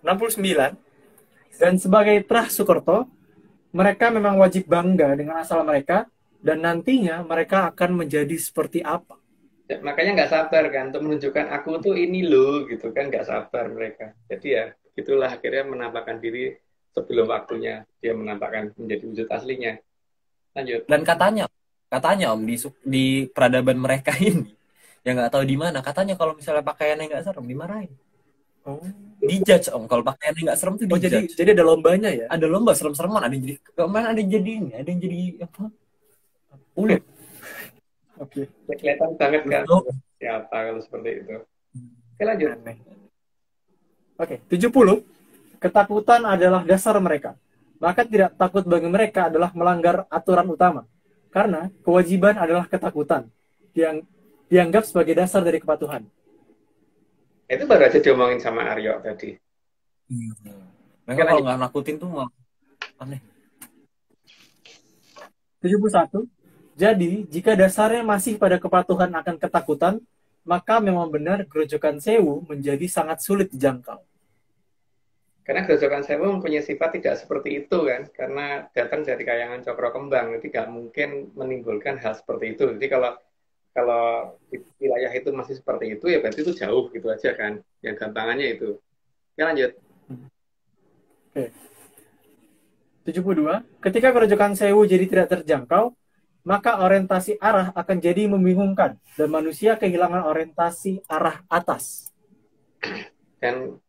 69. Dan sebagai terah Sukerto, mereka memang wajib bangga dengan asal mereka, dan nantinya mereka akan menjadi seperti apa. Ya, makanya nggak sabar kan untuk menunjukkan aku tuh ini loh gitu kan, nggak sabar mereka. Jadi ya itulah akhirnya menampakkan diri sebelum waktunya dia menampakkan menjadi wujud aslinya. Lanjut. Dan katanya Om di peradaban mereka ini yang nggak tahu di mana, katanya kalau misalnya pakaiannya nggak serem dimarahin. Dijudge Om, kalau pakaiannya nggak serem tuh dijudge. Jadi ada lombanya ya? Ada lomba serem-sereman, ada yang jadi kemana, ada yang jadi apa? Ulet. Oke. Kelihatan banget kan siapa kalau seperti itu. Oke, lanjut. Oke, 70. Ketakutan adalah dasar mereka. Maka tidak takut bagi mereka adalah melanggar aturan utama. Karena kewajiban adalah ketakutan yang dianggap sebagai dasar dari kepatuhan. Itu baru aja diomongin sama Aryo tadi. Mereka kalau nggak nakutin tuh mau aneh. 71. Jadi, jika dasarnya masih pada kepatuhan akan ketakutan, maka memang benar Grojogan Sewu menjadi sangat sulit dijangkau. Karena Grojogan Sewu mempunyai sifat tidak seperti itu kan, karena datang dari kayangan Cokro Kembang, jadi nggak mungkin menimbulkan hal seperti itu. Jadi kalau di wilayah itu masih seperti itu, ya berarti itu jauh gitu aja kan, yang gampangannya itu. Ya, lanjut. Oke. 72. Ketika Grojogan Sewu jadi tidak terjangkau, maka orientasi arah akan jadi membingungkan dan manusia kehilangan orientasi arah atas. Dan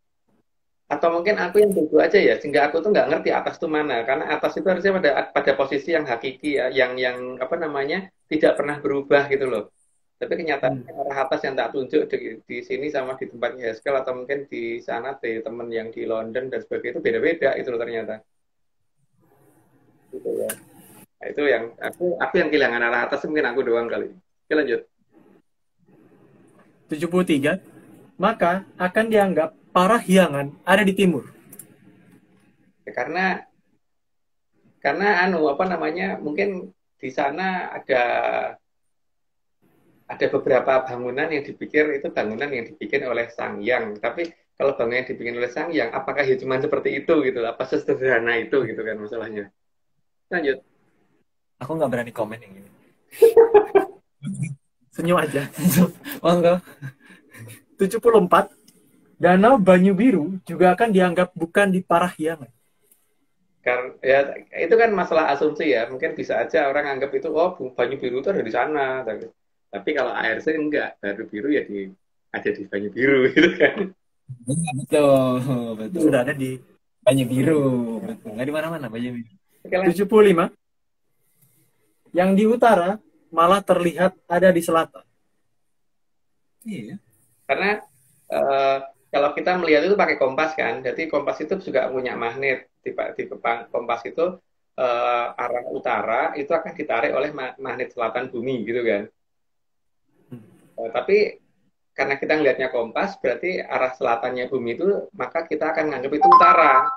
atau mungkin aku yang dulu aja ya, sehingga aku tuh nggak ngerti atas itu mana, karena atas itu harusnya pada posisi yang hakiki ya, yang tidak pernah berubah gitu loh. Tapi kenyataannya arah atas yang tak tunjuk di sini sama di tempatnya Haskell, atau mungkin di sana di teman yang di London dan sebagainya, itu beda-beda itu loh ternyata. Gitu ya. Nah, itu yang aku yang kehilangan arah atas, mungkin aku doang kali. Oke, lanjut. 73. Maka akan dianggap Parahyangan ada di timur. Ya, karena mungkin di sana ada beberapa bangunan yang dipikir itu bangunan yang dibikin oleh Sang Hyang. Tapi kalau bangunan yang dibikin oleh Sang Hyang, apakah ya cuma seperti itu gitu? Apa sesederhana itu gitu kan masalahnya? Lanjut. Aku nggak berani komen yang ini. Senyum aja. Oh enggak. 74. Danau Banyu Biru juga akan dianggap bukan di Parahyangan. Karena ya itu kan masalah asumsi ya. Mungkin bisa aja orang anggap itu Banyu Biru itu ada di sana. Tapi kalau ARC enggak, Banyu Biru ya ada di Banyu Biru gitu kan. Betul. Sudah ada di Banyu Biru. Betul. Nggak di mana-mana Banyu Biru. 75. Yang di utara malah terlihat ada di selatan. Iya. Karena kalau kita melihat itu pakai kompas kan, jadi kompas itu juga punya magnet. Di kompas itu arah utara itu akan ditarik oleh magnet selatan bumi gitu kan. Tapi karena kita ngelihatnya kompas, berarti arah selatannya bumi itu, maka kita akan menganggap itu utara.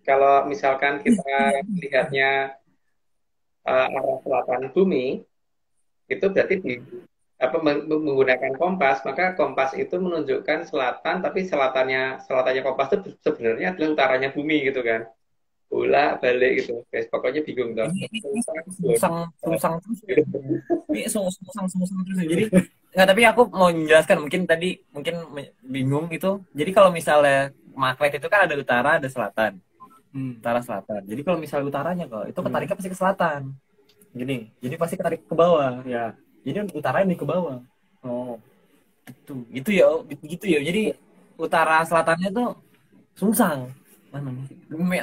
Kalau misalkan kita lihatnya arah selatan bumi, itu berarti menggunakan kompas, maka kompas itu menunjukkan selatan, tapi selatannya kompas itu sebenarnya adalah utaranya bumi gitu kan. Bola balik gitu, guys. Pokoknya bingung dong. Sungsang terus. Ini sungsang terus. Jadi nggak, tapi aku mau menjelaskan, mungkin bingung itu. Jadi kalau misalnya magnet itu kan ada utara, ada selatan. Utara selatan. Jadi kalau misalnya utaranya kok itu ketariknya pasti ke selatan. Gini. Jadi pasti ketarik ke bawah. Ya. Jadi utaranya nih ke bawah. Oh. Gitu ya. Jadi utara selatannya tuh sungsang. Mana sih?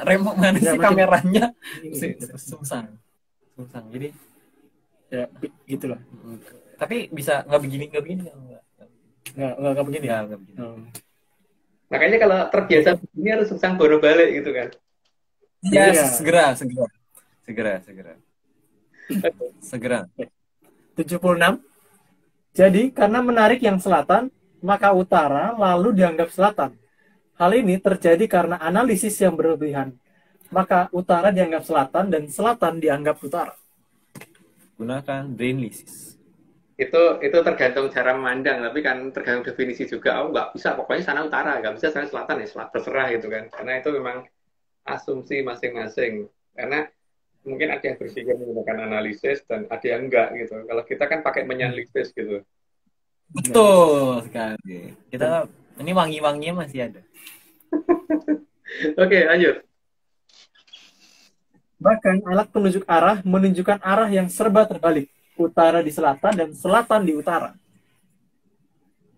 Remote mana sih kameranya? Sungsang. Jadi ya gitulah. Tapi bisa nggak begini enggak begini. Makanya kalau terbiasa begini harus sungsang baru balik gitu kan. Yes, segera. 76. Jadi karena menarik yang selatan, maka utara lalu dianggap selatan. Hal ini terjadi karena analisis yang berlebihan. Maka utara dianggap selatan dan selatan dianggap utara. Gunakan brainlysis. Itu tergantung cara memandang, tapi kan tergantung definisi juga. Nggak bisa, pokoknya sana utara, nggak bisa sana selatan, ya terserah gitu kan. Karena itu memang asumsi masing-masing. Karena mungkin ada yang berpikir menggunakan analisis dan ada yang enggak gitu. Kalau kita kan pakai menyanalisis gitu. Betul sekali. Kita ini wangi-wanginya masih ada. Oke, lanjut. Bahkan alat penunjuk arah menunjukkan arah yang serba terbalik. Utara di selatan dan selatan di utara.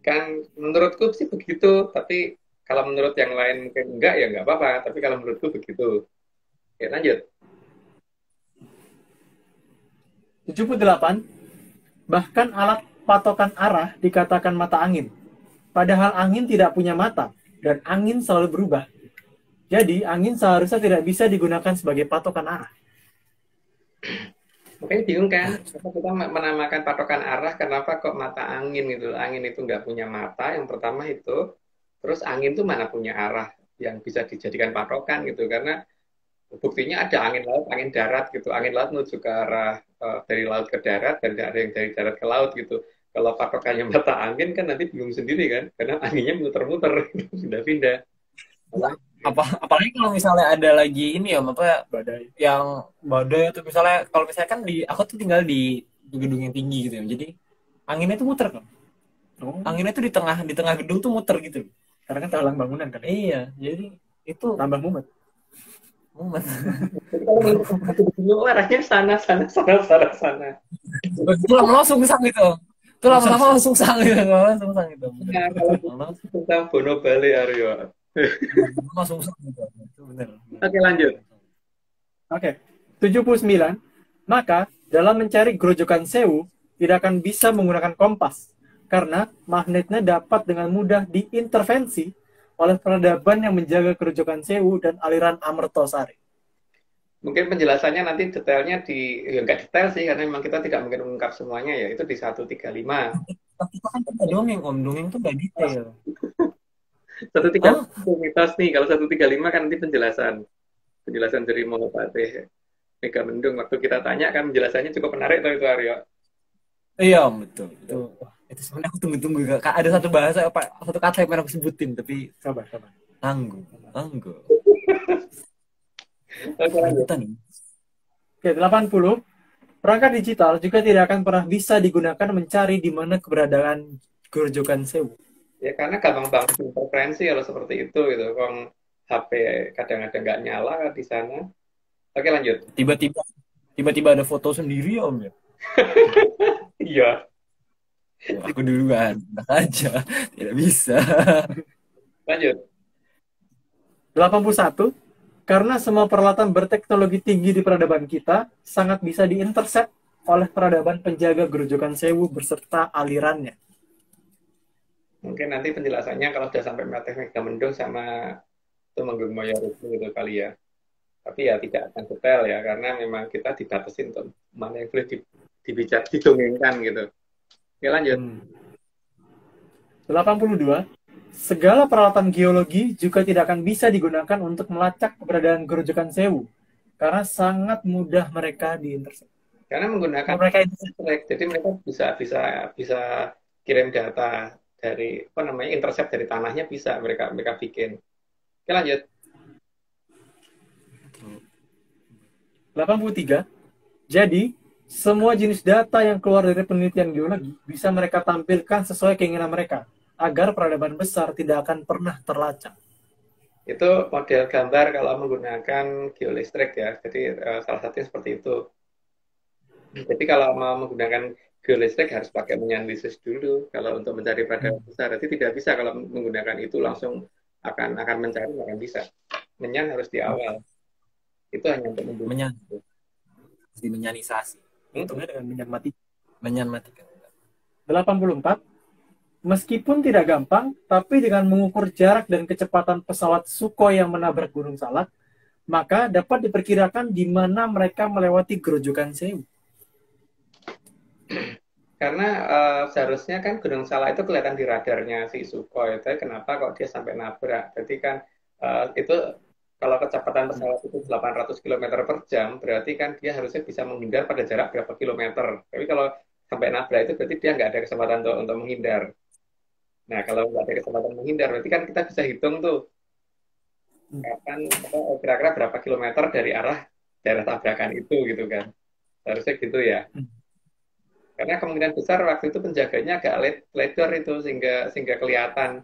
Kan menurutku sih begitu, tapi kalau menurut yang lain mungkin enggak, ya enggak apa-apa. Tapi kalau menurutku begitu. Oke, lanjut. 78. Bahkan alat patokan arah dikatakan mata angin. Padahal angin tidak punya mata, dan angin selalu berubah. Jadi, angin seharusnya tidak bisa digunakan sebagai patokan arah. Makanya bingung kan, kenapa kita menamakan patokan arah, kenapa kok mata angin gitu. Angin itu nggak punya mata, yang pertama itu. Terus angin itu mana punya arah yang bisa dijadikan patokan gitu. Karena buktinya ada angin laut, angin darat gitu. Angin laut menuju ke arah dari laut ke darat, dan ada yang dari darat ke laut gitu. Kalau patokannya mata angin kan nanti bingung sendiri kan, karena anginnya muter-muter, pindah-pindah. Apalagi kalau misalnya ada lagi ini ya, badai. Yang badai itu misalnya, kalau misalnya kan aku tuh tinggal di gedung yang tinggi gitu ya. Jadi anginnya tuh muter kan. Anginnya tuh di tengah gedung tuh muter gitu. Karena kan terhalang bangunan kan. Iya, jadi itu tambah mumet. Jadi kalau arahnya sana. Itu lama-lama sungsang gitu. Itu lama-lama sungsang gitu. Nah, kalau sungsang bono bali Aryo. Langsung gitu. Itu benar. Oke, lanjut. Oke. 79. Maka dalam mencari grojogan Sewu tidak akan bisa menggunakan kompas karena magnetnya dapat dengan mudah diintervensi oleh peradaban yang menjaga grojogan Sewu dan aliran Amertosari. Mungkin penjelasannya nanti detailnya ya nggak detail sih, karena memang kita tidak mungkin mengungkap semuanya ya. Itu di 135. Tapi kan dongeng tuh nggak detail. 135 mitos nih. Kalau 135 kan nanti penjelasan dari Mahapatih Megamendung. Waktu kita tanya kan penjelasannya cukup menarik tuh itu Aryo. Iya betul. Itu sebenarnya aku tunggu. Ada satu bahasa satu kata yang pernah aku sebutin tapi sabar. Tangguh. Oke, lanjut. Oke, 80. Perangkat digital juga tidak akan pernah bisa digunakan mencari di mana keberadaan Grojogan Sewu. Ya karena gampang banget interferensi kalau seperti itu gitu. Kalau HP kadang-kadang nggak nyala di sana. Oke lanjut. Tiba-tiba ada foto sendiri ya, Om ya. Iya. Wah, aku duluan, enak aja. Tidak bisa. Lanjut. 81. Karena semua peralatan berteknologi tinggi di peradaban kita sangat bisa diintercept oleh peradaban penjaga Grojogan Sewu berserta alirannya. Mungkin nanti penjelasannya kalau sudah sampai teknik Megamendung sama Tumenggung Mayorudin gitu kali ya. Tapi ya tidak akan detail ya, karena memang kita dibatasin untuk mana yang boleh didongengkan gitu. Oke lanjut. 82. Segala peralatan geologi juga tidak akan bisa digunakan untuk melacak keberadaan Grojogan Sewu karena sangat mudah mereka diintercept. Karena menggunakan jadi mereka bisa kirim data dari intercept dari tanahnya bisa mereka bikin. Oke lanjut. 83. Jadi semua jenis data yang keluar dari penelitian geologi bisa mereka tampilkan sesuai keinginan mereka, agar peradaban besar tidak akan pernah terlacak. Itu model gambar kalau menggunakan geolistrik ya. Jadi salah satunya seperti itu. Jadi kalau mau menggunakan geolistrik harus pakai menyanalisis dulu. Kalau untuk mencari peradaban besar, jadi tidak bisa kalau menggunakan itu langsung akan mencari, nggak akan bisa. Menyan harus di awal. Itu hanya untuk menyan. Dimenyanisasi. Untungnya dengan menyan mati. 84. Meskipun tidak gampang, tapi dengan mengukur jarak dan kecepatan pesawat Sukhoi yang menabrak Gunung Salak, maka dapat diperkirakan di mana mereka melewati Grojogan Sewu. Karena seharusnya kan Gunung Salak itu kelihatan di radarnya si Sukhoi. Tapi kenapa kok dia sampai nabrak? Jadi kan itu kalau kecepatan pesawat itu 800 km per jam, berarti kan dia harusnya bisa menghindar pada jarak berapa kilometer. Tapi kalau sampai nabrak itu berarti dia nggak ada kesempatan untuk menghindar. Nah, kalau nggak ada kesempatan menghindar, berarti kan kita bisa hitung tuh kapan kira-kira berapa kilometer dari arah daerah tabrakan itu gitu kan. Harusnya gitu ya. Karena kemungkinan besar waktu itu penjaganya agak lebar itu sehingga kelihatan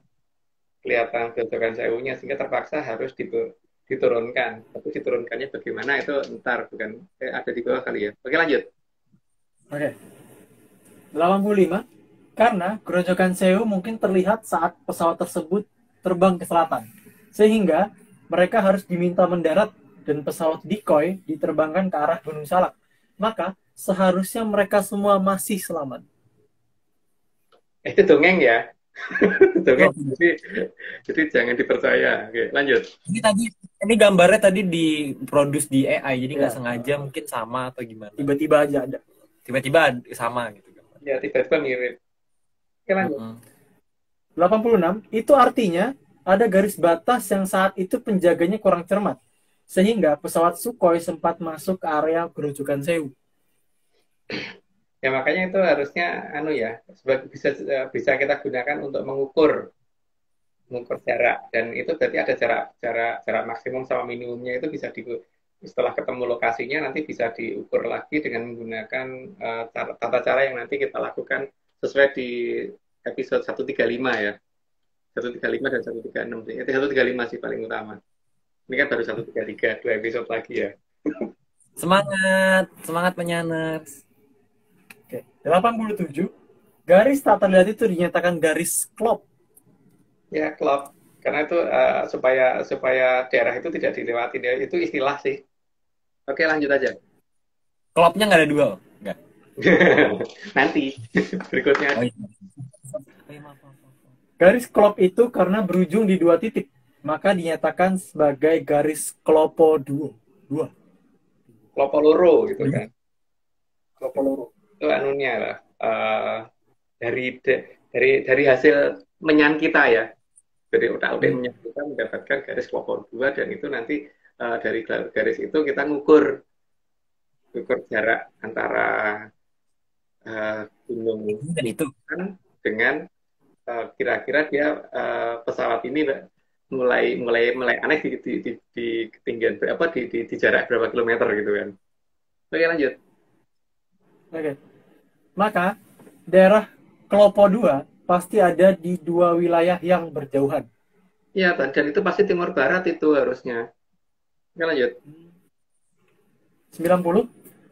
Grojogan Sewunya, sehingga terpaksa harus diturunkan. Tapi diturunkannya bagaimana itu ntar bukan ada di bawah kali ya. Oke lanjut. Oke. 85. Karena Grojogan Sewu mungkin terlihat saat pesawat tersebut terbang ke selatan. Sehingga mereka harus diminta mendarat dan pesawat decoy diterbangkan ke arah Gunung Salak. Maka seharusnya mereka semua masih selamat. Itu dongeng ya. Dongeng. Jadi jangan dipercaya. Oke, lanjut. Ini gambarnya tadi diproduksi di AI, jadi nggak sengaja mungkin sama atau gimana. Tiba-tiba aja ada. Tiba-tiba sama gitu. Ya, tiba-tiba mirip. Oke, lanjut. 86, itu artinya ada garis batas yang saat itu penjaganya kurang cermat. Sehingga pesawat Sukhoi sempat masuk ke area Grojogan Sewu. Ya makanya itu harusnya bisa kita gunakan untuk mengukur jarak, dan itu berarti ada jarak maksimum sama minimumnya itu bisa setelah ketemu lokasinya nanti bisa diukur lagi dengan menggunakan tata cara yang nanti kita lakukan sesuai di episode 135 ya. 135 dan 136. Itu 135 sih paling utama. Ini kan baru 133, 2 episode lagi ya. Semangat penyaners. Oke, 87. Garis tak terlihat itu dinyatakan garis klop. Ya, klop. Karena itu supaya daerah itu tidak dilewati. Itu istilah sih. Oke, lanjut aja. Klopnya nggak ada dua? Nggak. Nanti. Berikutnya. Oh, iya. Garis klop itu karena berujung di 2 titik, maka dinyatakan sebagai garis klopo 2. Klopo loro gitu kan. Klopo loro. Itu anunya lah. Dari hasil menyan kita ya. Jadi otak-otak menyan kita mendapatkan garis klopo 2, dan itu nanti dari garis itu kita ngukur jarak antara gunung itu dengan kira-kira dia pesawat ini mulai aneh di ketinggian berapa, di jarak berapa kilometer gitu kan. Oke, lanjut. Oke. Maka daerah Klopo II pasti ada di dua wilayah yang berjauhan. Iya, dan itu pasti timur barat itu harusnya. Oke, lanjut. 90.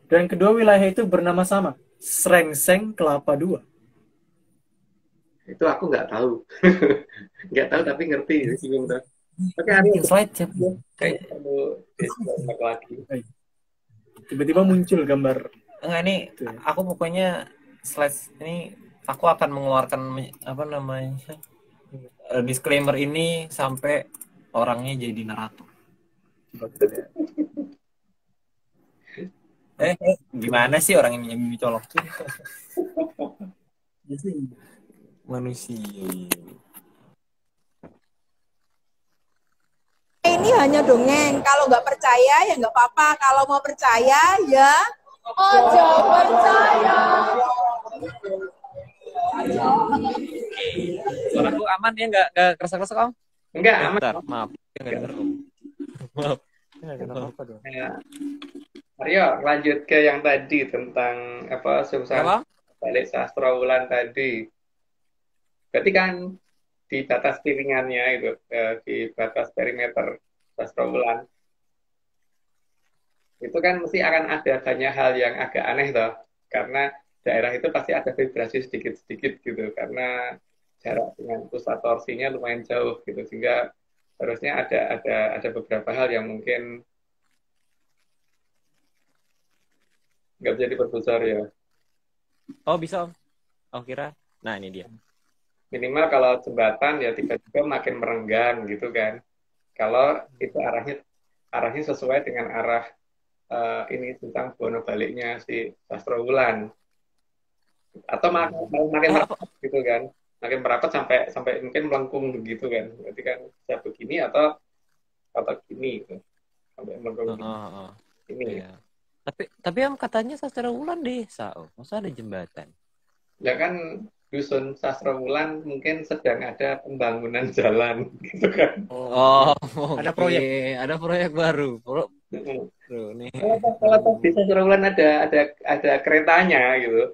Dan kedua wilayah itu bernama sama, Srengseng Kelapa II. Itu aku nggak tahu. Nggak tahu tapi ngerti. Bingung tuh. Oke, hari ini Slide siap. perlu dicoba lagi. Tiba-tiba muncul gambar. Enggak, ini aku pokoknya slide ini aku akan mengeluarkan apa namanya disclaimer ini sampai orangnya jadi narator. Gimana sih orang ini yang colok? Manusia. Ini hanya dongeng. Kalau nggak percaya ya nggak apa-apa. Kalau mau percaya ya ojo percaya. Suaraku aman ya, nggak kerasa-kerasa om? Enggak, aman. Bentar, maaf, nggak denger om. Maaf. Aryo, lanjut ke yang tadi tentang apa sumsang balik Sastrowulan tadi. Berarti kan di batas piringannya itu, di batas perimeter Sastrowulan, itu kan mesti akan ada banyak hal yang agak aneh toh, karena daerah itu pasti ada vibrasi sedikit-sedikit gitu, karena jarak dengan pusat torsinya lumayan jauh gitu, sehingga harusnya ada beberapa hal yang mungkin nggak bisa diperbesar ya. Oh bisa om? Oh kira? Nah ini dia. Minimal kalau jembatan ya tiba-tiba makin merenggang gitu kan. Kalau itu arahnya sesuai dengan arah ini tentang bono baliknya si Sastrowulan. Atau makin merapat gitu kan. Makin merapat sampai mungkin melengkung begitu kan. Berarti kan bisa begini atau gini gitu. Sampai melengkung ini. Iya. Tapi om katanya Sastrowulan desa, oh. Masa ada jembatan? Ya kan dusun Sastrowulan mungkin sedang ada pembangunan jalan gitu kan. Oh, ada proyek. Ada proyek baru. Bro, nih. Kalau di Sastrowulan ada keretanya gitu.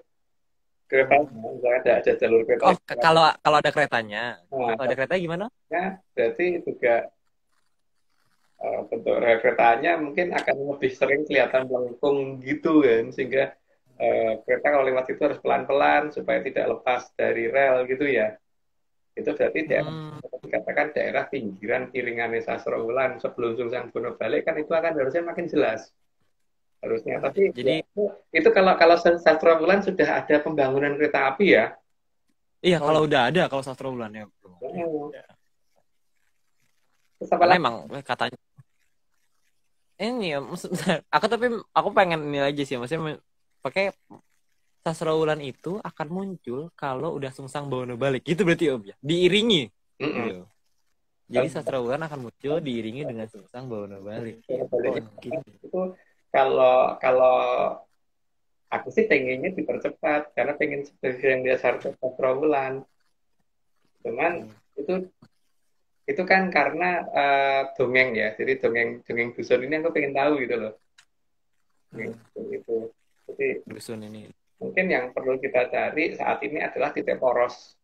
Keretanya ada jalur kereta. Oh, kalau ada keretanya. Nah, kalau ada kereta gimana? Ya, berarti juga bentuk rel keretanya mungkin akan lebih sering kelihatan melengkung gitu kan, sehingga kereta kalau lewat itu harus pelan-pelan supaya tidak lepas dari rel gitu ya. Itu berarti dikatakan daerah pinggiran piringan Sastrowulan sebelum Sungsang Bono balik kan itu akan harusnya makin jelas harusnya. Tapi jadi ya, itu kalau Sastrowulan sudah ada pembangunan kereta api ya. Iya, kalau udah ada kalau Sastrowulan ya. Karena emang katanya ini ya, aku pengen ini aja sih, maksudnya pakai Sastrowulan itu akan muncul kalau udah Sungsang Bono balik gitu berarti om ya, diiringi gitu. Jadi Sastrowulan akan muncul diiringi dengan Sungsang Bono balik gitu. Itu kalau aku sih pengennya dipercepat karena pengen seperti yang dia Sastrowulan, cuman itu kan karena dongeng ya, jadi dongeng dusun ini aku pengen tahu gitu loh. Itu jadi dusun ini mungkin yang perlu kita cari saat ini adalah titik poros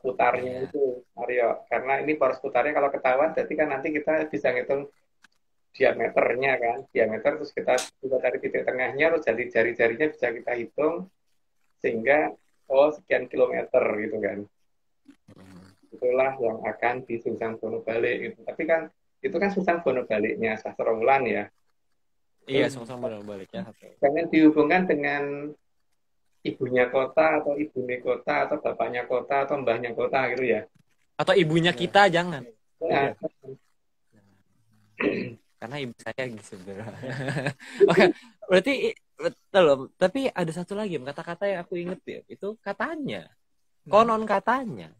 putarnya itu, Mario, karena ini poros putarnya kalau ketahuan berarti kan nanti kita bisa ngitung diameternya kan, diameter, terus kita juga cari titik tengahnya, terus jari-jarinya bisa kita hitung sehingga sekian kilometer gitu kan. Itulah yang akan di Sungsang Bono balik gitu. Tapi kan itu kan Sungsang Bono baliknya Sastrowulan ya. Iya, Sungsang Bono baliknya. Jangan dihubungkan dengan ibunya kota atau ibune kota atau bapaknya kota atau mbahnya kota gitu ya. Atau ibunya kita jangan. Ya. Karena ibu saya gitu sebenarnya. Oke, berarti betul. Tapi ada satu lagi kata-kata yang aku inget ya, itu katanya. Konon katanya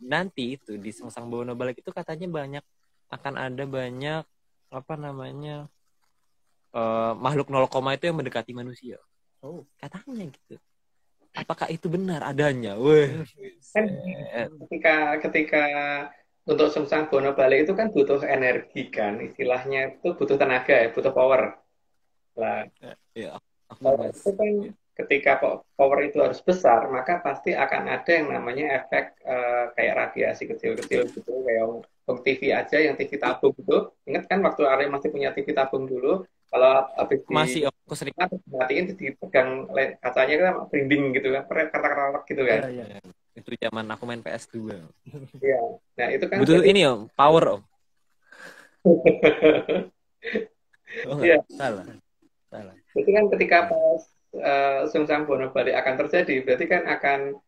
nanti itu di Sungsang Bono balik itu katanya akan ada banyak apa namanya makhluk 0, itu yang mendekati manusia. Oh, katanya gitu. Apakah itu benar adanya? Weh. Kan ketika untuk Sungsang Bono balik itu kan butuh energi kan, istilahnya itu butuh tenaga ya, butuh power. Lah, Ya, aku kalau mas. itu kan ketika power itu harus besar, maka pasti akan ada yang namanya efek kayak radiasi kecil-kecil gitu, kayak TV aja yang TV tabung itu. Ingat kan waktu Arya masih punya TV tabung dulu, kalau habis Masih Om, aku sering. dimatiin terus dipegang kacanya kan merinding gitu kan, kerak-kerak gitu kan. Iya. Ya, itu zaman aku main PS2. Iya. Nah, itu kan Butuh ini Om, power Om. Oh enggak? Iya. Salah. Berarti kan ketika pas Sungsang Bono balik akan terjadi, berarti kan akan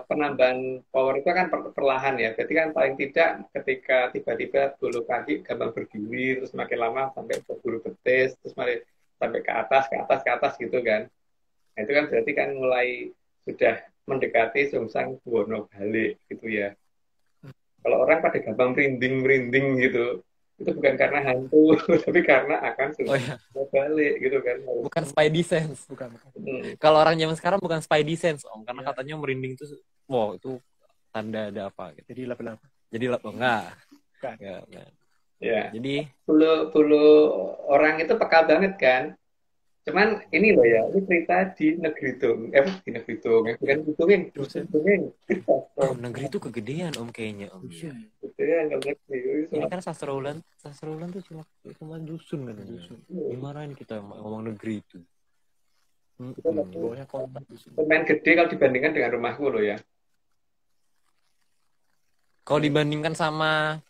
penambahan power itu akan perlahan ya. Berarti kan paling tidak ketika tiba-tiba bulu kaki gampang berdiri, terus makin lama sampai berbulu betis, terus sampai ke atas gitu kan. Nah, itu kan berarti kan mulai sudah mendekati Sungsang Bono balik gitu ya. Kalau orang pada gampang merinding gitu, itu bukan karena hantu, tapi karena akan Sungsang Bono balik gitu kan. Bukan Spidey Sense. Bukan. Kalau orang zaman sekarang bukan Spidey Sense Om, karena katanya merinding itu, wow itu tanda ada apa gitu. Jadi lap-lap. Jadi enggak. Bukan. Enggak. Ya. Jadi bulu orang itu peka banget kan. Cuman ini loh ya, ini cerita di negeri dongeng, di negeri dongeng, bukan dongeng, dongeng. Negeri itu kegedean Om kayaknya Om. Kegedean kalau negeri. Ini kan sastra ulan tuh cuma dusun kan. Dimarahin kita ngomong negeri itu. Bawahnya kota. Pemain gede kalau dibandingkan dengan rumahku loh ya. Kalau dibandingkan sama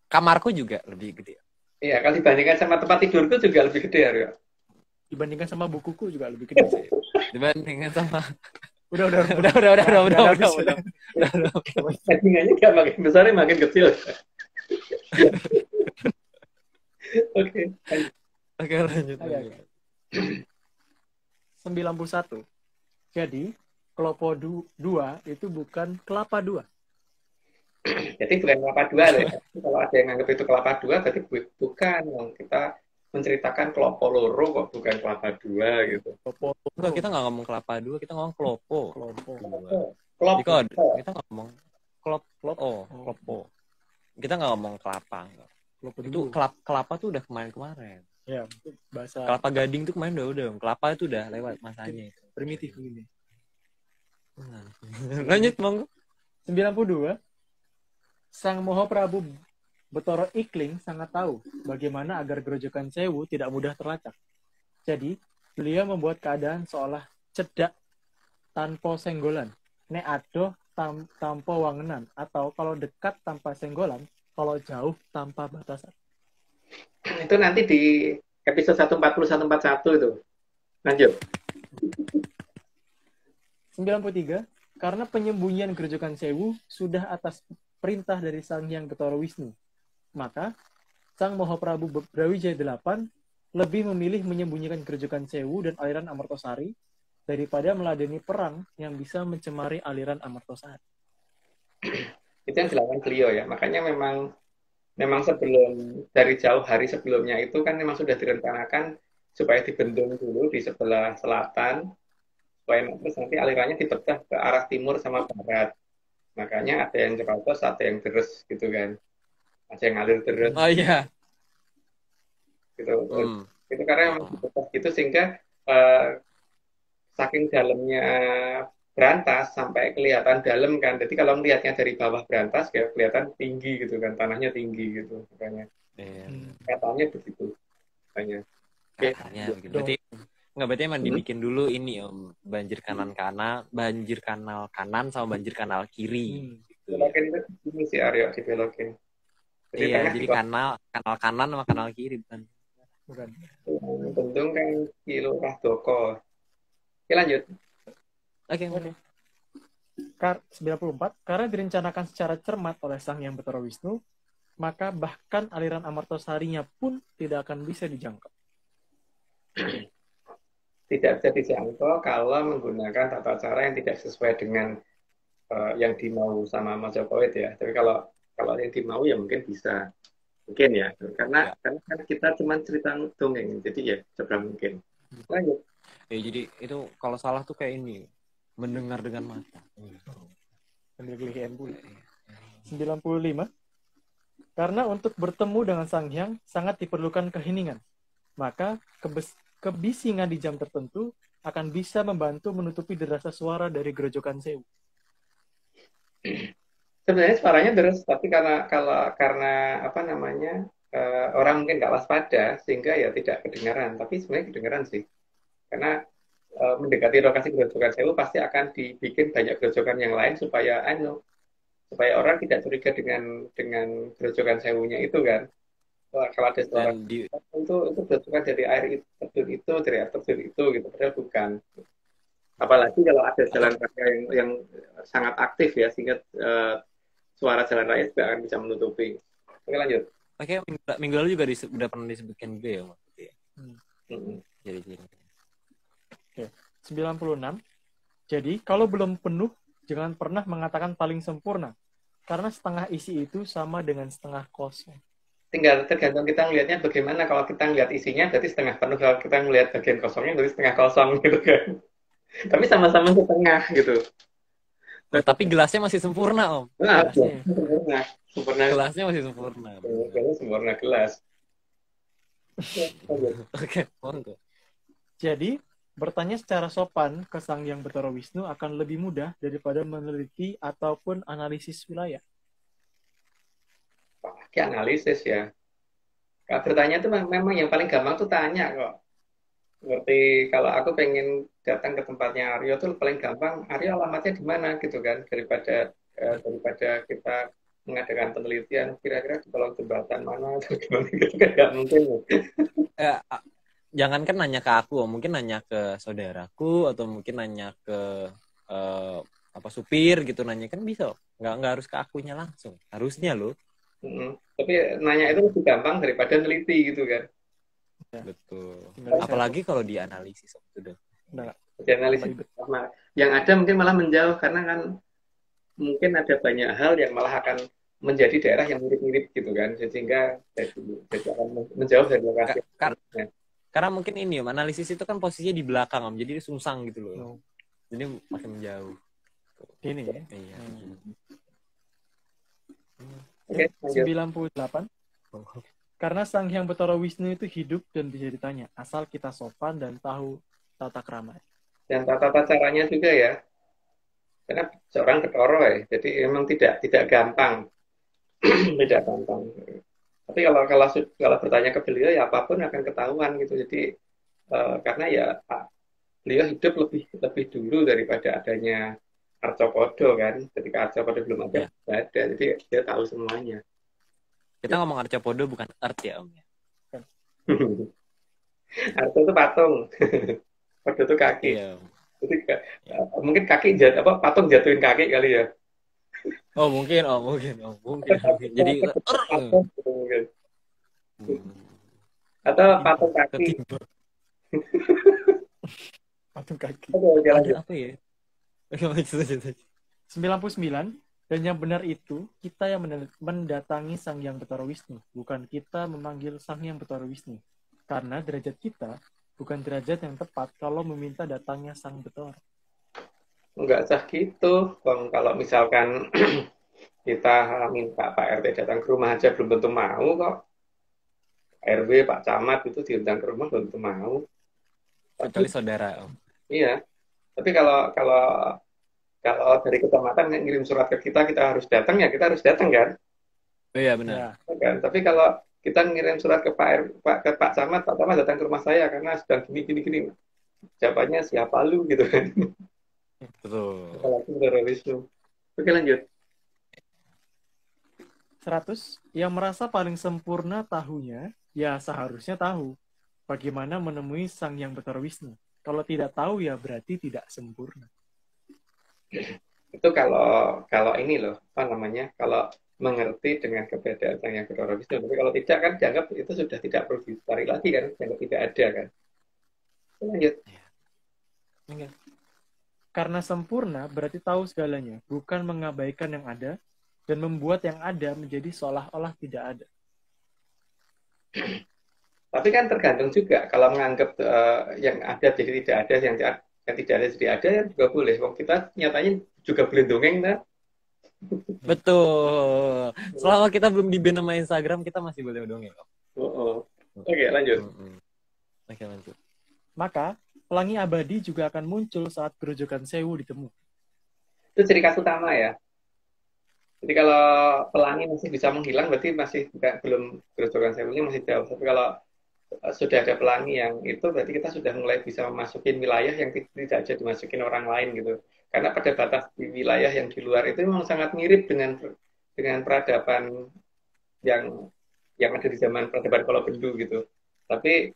kamarku juga lebih gede. Iya, kalau dibandingkan sama tempat tidurku juga lebih gede ya. Dibandingkan sama bukuku juga lebih gede sih. Dibandingkan sama Udah. Bandingannya nggak makin besar, makin kecil. Oke, lanjut. 91. Jadi, kelopo 2 itu bukan kelapa 2. Jadi bukan kelapa 2 loh ya. Kalau ada yang anggap itu kelapa 2, berarti bukan. Kita menceritakan kelopo loro kok, bukan kelapa 2 gitu. Enggak, kita nggak ngomong kelapa 2, kita ngomong kelopo. Kelopo. Kita nggak ngomong kelopo. Kita nggak ngomong kelapa. Itu kelapa tuh udah kemarin. Ya, bahasa kelapa gading tuh kemarin udah. Kelapa itu udah lewat masanya. Primitif begini. Lanjut monggo. 92. Sang Moho Prabu Betoro Ikling sangat tahu bagaimana agar Grojogan Sewu tidak mudah terlacak. Jadi, beliau membuat keadaan seolah cedak tanpa senggolan. Nek ado tanpa wangenan. Atau kalau dekat tanpa senggolan, kalau jauh tanpa batasan. Itu nanti di episode 140-141 itu. Lanjut. 93. Karena penyembunyian Grojogan Sewu sudah atas perintah dari Sang Hyang Betara Wisnu, maka Sang Moho Prabu Brawijaya VIII lebih memilih menyembunyikan Grojogan Sewu dan aliran Amartosari daripada meladeni perang yang bisa mencemari aliran Amartosari. Itu yang dilakukan beliau ya. Makanya memang sebelum dari jauh hari sebelumnya itu kan memang sudah direncanakan supaya dibendung dulu di sebelah selatan, supaya nanti alirannya dipecah ke arah timur sama barat. Makanya ada yang cerotos, ada yang deres gitu kan. Ada yang ngalir terus. Oh iya. Gitu. Itu karena memang dipecah gitu sehingga saking dalamnya Brantas sampai kelihatan dalam kan. Jadi kalau melihatnya dari bawah Brantas kayak kelihatan tinggi gitu kan, tanahnya tinggi gitu makanya. Katanya begitu. Katanya. Katanya begitu. Berarti emang dibikin dulu ini Om, banjir kanal kanan sama banjir kanal kiri. Belokin itu ini si Aryo dibelokin. Jadi kanal kanan sama kanal kiri bukan. Bentung kan kilo doko. Oke lanjut. Oke. 94. Karena direncanakan secara cermat oleh Sang Hyang Betara Wisnu, maka bahkan aliran Amartosarinya pun tidak akan bisa dijangkau. Tidak bisa dijangkau kalau menggunakan tata cara yang tidak sesuai dengan yang dimau sama Majapahit ya. Tapi kalau yang dimau ya mungkin bisa. Mungkin ya. Karena kan kita cuma cerita dongeng. Jadi ya seberapa mungkin. Lanjut. Jadi itu kalau salah tuh kayak ini. Mendengar dengan mata. 95. Karena untuk bertemu dengan Sang Hyang sangat diperlukan keheningan. maka kebisingan di jam tertentu akan bisa membantu menutupi derasnya suara dari gerojokan sewu. Sebenarnya suaranya deras, tapi karena apa namanya orang mungkin nggak waspada sehingga ya tidak kedengaran. Tapi sebenarnya kedengaran sih, karena mendekati lokasi gerojokan sewu pasti akan dibikin banyak gerojokan yang lain supaya orang tidak curiga dengan gerojokan sewunya itu kan. Kalau ada suara itu gerojokan dari air terjun itu gitu, padahal bukan. Apalagi kalau ada jalan raya yang sangat aktif ya, sehingga suara jalan raya juga akan bisa menutupi. Oke, lanjut. Oke, minggu lalu juga udah pernah disebutkan juga ya, Mas. Jadi Oke, 96. Jadi, kalau belum penuh, jangan pernah mengatakan paling sempurna. Karena setengah isi itu sama dengan setengah kosong. Tinggal tergantung kita ngelihatnya bagaimana. Kalau kita ngelihat isinya, berarti setengah penuh. Kalau kita ngelihat bagian kosongnya, berarti setengah kosong gitu kan. Tapi sama-sama setengah gitu. Tapi gelasnya masih sempurna, Om. Nah, sempurna. Gelasnya masih sempurna. Sempurna gelas. Oke, monggo. Jadi, bertanya secara sopan ke Sang Hyang Bathara Wisnu akan lebih mudah daripada meneliti ataupun analisis wilayah. Pakai analisis ya. Kalau bertanya itu memang yang paling gampang tuh tanya kok. Seperti kalau aku pengen datang ke tempatnya Aryo tuh paling gampang, Aryo alamatnya di mana gitu kan, daripada kita mengadakan penelitian kira-kira di kolong jembatan mana atau gimana gitu kan nggak mungkin. Jangankan nanya ke aku, mungkin nanya ke saudaraku atau mungkin nanya ke supir gitu, nanya kan bisa, nggak harus ke akunya langsung, harusnya loh. Tapi nanya itu lebih gampang daripada neliti gitu kan. Betul. Apalagi kalau dianalisis itu deh. Dianalisis yang ada mungkin malah menjauh, karena kan mungkin ada banyak hal yang malah akan menjadi daerah yang mirip-mirip gitu kan, sehingga jadi akan menjauh dari lokasi. Karena mungkin ini Om, analisis itu kan posisinya di belakang Om, jadi sungsang gitu loh. Jadi makin menjauh. Ini ya. Iya. Oke, 98. Karena Sang Hyang Bathara Wisnu itu hidup dan bisa ditanya, asal kita sopan dan tahu tata krama. Dan tata caranya juga ya. Karena seorang Bathara ya, jadi memang tidak gampang. Tidak gampang. Tapi kalau bertanya ke beliau ya apapun akan ketahuan gitu. Jadi karena ya beliau hidup lebih dulu daripada adanya Arcopodo kan. Ketika Arcopodo belum ada, jadi dia tahu semuanya. Kita ngomong Arcopodo bukan Earth ya Om ya. Arco itu patung, Podo itu kaki. Iya. Jadi mungkin patung jatuhin kaki kali ya. Oh mungkin. Jadi atau patung kaki. Patung kaki. Ada apa ya? 99. Dan yang benar itu, kita yang mendatangi Sang Hyang Bathara Wisnu, bukan kita memanggil Sang Hyang Bathara Wisnu. Karena derajat kita bukan derajat yang tepat kalau meminta datangnya Sang Bathara. Enggak sah gitu. Kalau misalkan kita minta Pak RT datang ke rumah aja belum tentu mau kok. RW, Pak Camat itu diundang ke rumah belum tentu mau. Kecuali saudara Om. Iya. Tapi kalau dari kecamatan ngirim surat ke kita harus datang ya, kita harus datang kan? Oh iya benar. Ya, kan? Tapi kalau kita ngirim surat ke Pak Camat datang ke rumah saya karena sedang gini. Jawabannya siapa lu gitu kan? Betul. Apalagi Bathara Wisnu. Oke, lanjut. 100. Yang merasa paling sempurna tahunya, ya seharusnya tahu bagaimana menemui Sang Hyang Bathara Wisnu. Kalau tidak tahu ya berarti tidak sempurna. Itu kalau ini loh, kalau mengerti dengan keberadaan Sang Hyang Bathara Wisnu. Tapi kalau tidak kan dianggap itu sudah tidak perlu dicari lagi kan, dianggap tidak ada kan. Lanjut. Karena sempurna berarti tahu segalanya, bukan mengabaikan yang ada dan membuat yang ada menjadi seolah-olah tidak ada. Tapi kan tergantung juga, kalau menganggap yang ada jadi tidak ada, yang tidak ada jadi ada ya juga boleh. Wong kita nyatanya juga boleh dongeng kan? Betul. Selama kita belum di-ban sama Instagram, kita masih boleh dongeng. Oke, lanjut. Oke, lanjut. Maka pelangi abadi juga akan muncul saat Grojogan Sewu ditemu. Itu ciri khas utama ya. Jadi kalau pelangi masih bisa menghilang, berarti masih belum Grojogan Sewunya masih jauh. Tapi kalau sudah ada pelangi yang itu, berarti kita sudah mulai bisa memasukin wilayah yang tidak bisa dimasukin orang lain gitu. Karena pada batas di wilayah yang di luar itu memang sangat mirip dengan peradaban yang ada di zaman peradaban Kolobendu gitu. Tapi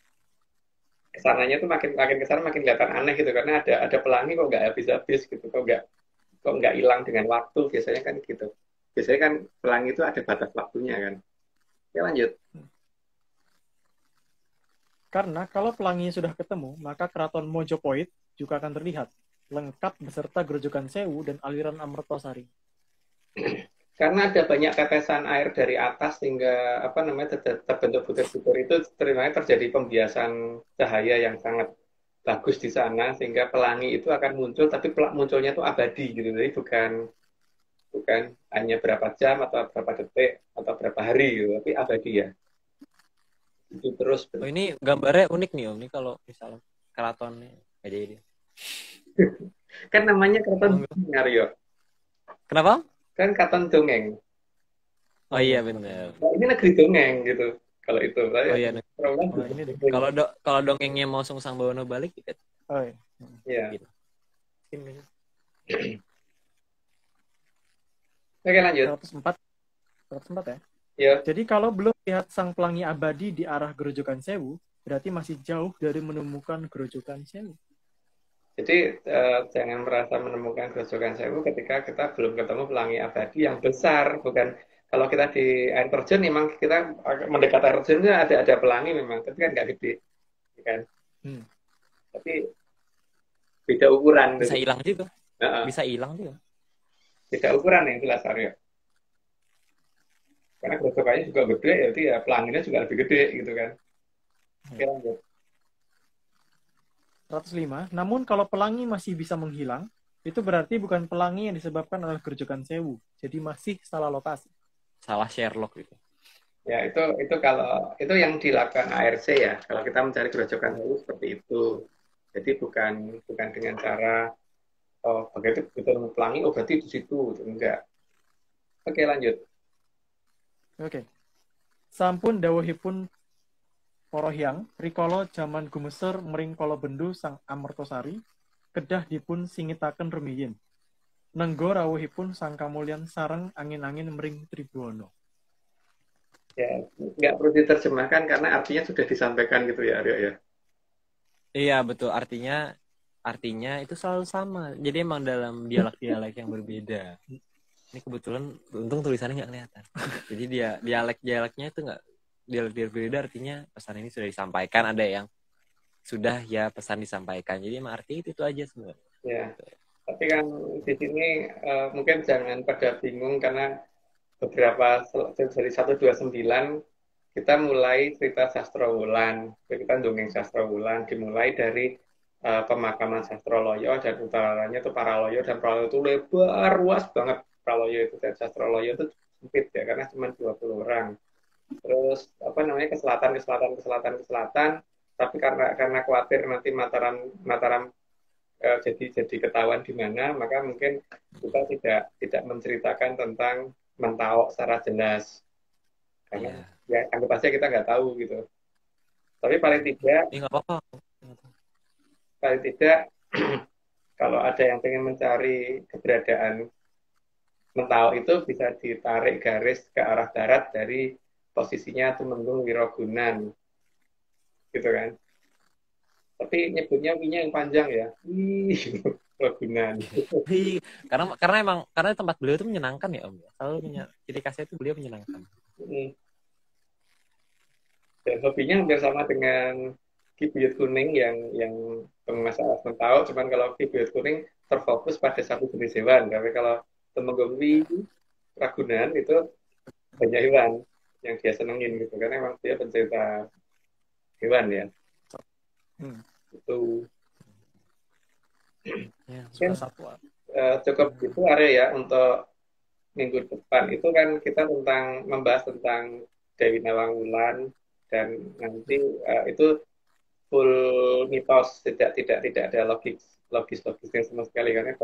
kesananya tuh makin kesana makin kelihatan aneh gitu karena ada pelangi kok nggak habis-habis gitu, kok nggak hilang dengan waktu, biasanya kan gitu. Biasanya kan pelangi itu ada batas waktunya kan. Ya lanjut. Karena kalau pelangi sudah ketemu, maka keraton Mojopahit juga akan terlihat, lengkap beserta Grojogan Sewu dan aliran Amertosari. Karena ada banyak tetesan air dari atas sehingga terbentuk butir-butir itu terjadi pembiasan cahaya yang sangat bagus di sana sehingga pelangi itu akan muncul, tapi munculnya itu abadi gitu. Jadi bukan hanya berapa jam atau berapa detik atau berapa hari gitu, tapi abadi ya. Itu terus. Oh, ini gambarnya unik nih Om. Ini kalau misalnya keratonnya aja ini. Kan namanya keraton Aryo. Kenapa? Kan keraton dongeng. Oh iya benar. Nah, ini negeri dongeng gitu. Kalau itu. Oh iya. Ini Kalau dongengnya mau Sungsang Bawono balik gitu. Oh iya. Iya. Gitu. Ini. Oke lanjut. 104 ya. Ya. Jadi kalau belum lihat sang pelangi abadi di arah Grojogan Sewu, berarti masih jauh dari menemukan Grojogan Sewu. Jadi jangan merasa menemukan Grojogan Sewu ketika kita belum ketemu pelangi abadi yang besar. Bukan kalau kita di air terjun, memang kita mendekat air terjunnya ada pelangi memang, tapi kan nggak gede, kan? Tapi beda ukuran. Bisa hilang juga. Uh-uh. Bisa hilang juga. Beda ukuran yang jelas Aryo. Karena Grojogannya juga gede, ya pelanginya juga lebih gede gitu kan. Oke, lanjut. 105. Namun kalau pelangi masih bisa menghilang, itu berarti bukan pelangi yang disebabkan oleh Grojogan Sewu. Jadi masih salah lokasi. Salah Sherlock gitu. Ya, itu kalau itu yang dilakukan ARC ya. Kalau kita mencari Grojogan Sewu seperti itu. Jadi bukan dengan cara begitu pelangi, berarti di situ. Enggak. Oke, lanjut. Oke. Sampun dawuhipun para hyang rikala jaman gumeser mring Kolobendu sang Amertosari kedah dipun singitaken rumiyin. Nenggo rawuhipun sang kamulyan sareng angin-angin mring Tribhuwana. Ya, nggak perlu diterjemahkan karena artinya sudah disampaikan gitu ya, Aryo ya. Iya, betul. Artinya itu selalu sama. Jadi emang dalam dialek-dialek yang berbeda. Ini kebetulan untung tulisannya nggak kelihatan. Jadi dia dialek-dialeknya itu nggak dialek berbeda, artinya pesan ini sudah disampaikan. Ada yang sudah ya pesan disampaikan. Jadi emang arti itu aja sebenarnya. Ya. Tapi kan di sini mungkin jangan pada bingung karena beberapa dari 129 kita mulai cerita Sastrowulan. Kita dongeng Sastrowulan dimulai dari pemakaman Sastroloyo dan utaranya itu Paraloyo, dan Paraloyo itu lebar, luas banget. Praloyo itu dan Sastroloyo itu sempit ya karena cuma 20 orang. Terus ke selatan, tapi karena khawatir nanti Mataram jadi ketahuan di mana, maka mungkin kita tidak menceritakan tentang Mentawai secara jelas karena ya anggap aja kita nggak tahu gitu. Tapi paling tidak kalau ada yang pengen mencari keberadaan Mentawai itu bisa ditarik garis ke arah barat dari posisinya Tumenggung Wirogunan gitu kan. Tapi nyebutnya W-nya yang panjang ya. Wirogunan. karena tempat beliau itu menyenangkan ya Om. Selalu ciri khasnya itu beliau menyenangkan. Dan hobinya hampir sama dengan Ki Buyut Kuning yang masalah Mentawai, cuman kalau Ki Buyut Kuning terfokus pada satu jenis hewan. Tapi kalau Tumenggung Ragunan itu banyak hewan yang dia senengin gitu karena emang dia pencerita hewan ya. Itu ya, cukup itu area ya untuk minggu depan. Itu kan kita membahas tentang Dewi Nawang Wulan, dan nanti itu full mitos, tidak ada logisnya sama sekali, karena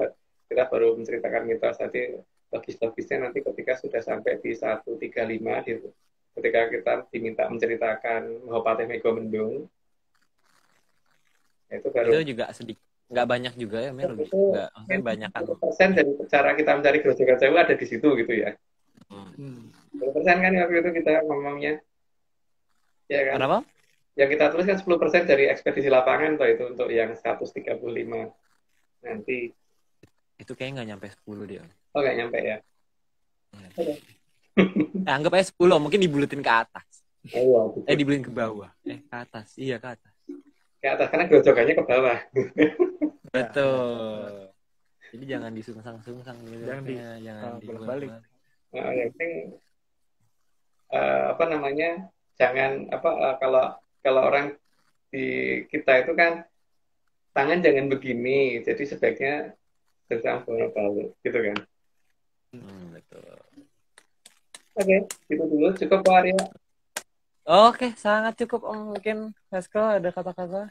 kita baru menceritakan mitos, nanti logisnya nanti ketika sudah sampai di 135 ketika kita diminta menceritakan Mahopatih Mega Mendung, itu baru Itu juga sedikit, nggak banyak juga ya, Mel. Nggak, maksudnya banyak kan. 10% dari cara kita mencari Grojogan Sewu ada di situ gitu ya. 10% kan waktu itu kita ngomongnya, ya kan? Kenapa? Yang kita tulis kan 10% dari ekspedisi lapangan toh, itu untuk yang 135 nanti. Itu kayaknya nggak nyampe 10 dia. Oh, nggak nyampe ya? Anggap aja 10, mungkin dibuletin ke atas. Oh, iya, Dibuletin ke bawah. Ke atas. Iya, ke atas. Ke atas, karena grojogannya ke bawah. Betul. Jadi jangan disungsang-sungsang. Jangan bolak-balik. Nah, yang penting jangan kalau orang di kita itu kan tangan jangan begini, jadi sebaiknya sedang bolak-balik gitu kan. Betul. Oke, gitu dulu cukup Pak Arya. Oke, sangat cukup Om. Mungkin Hasko ada kata-kata?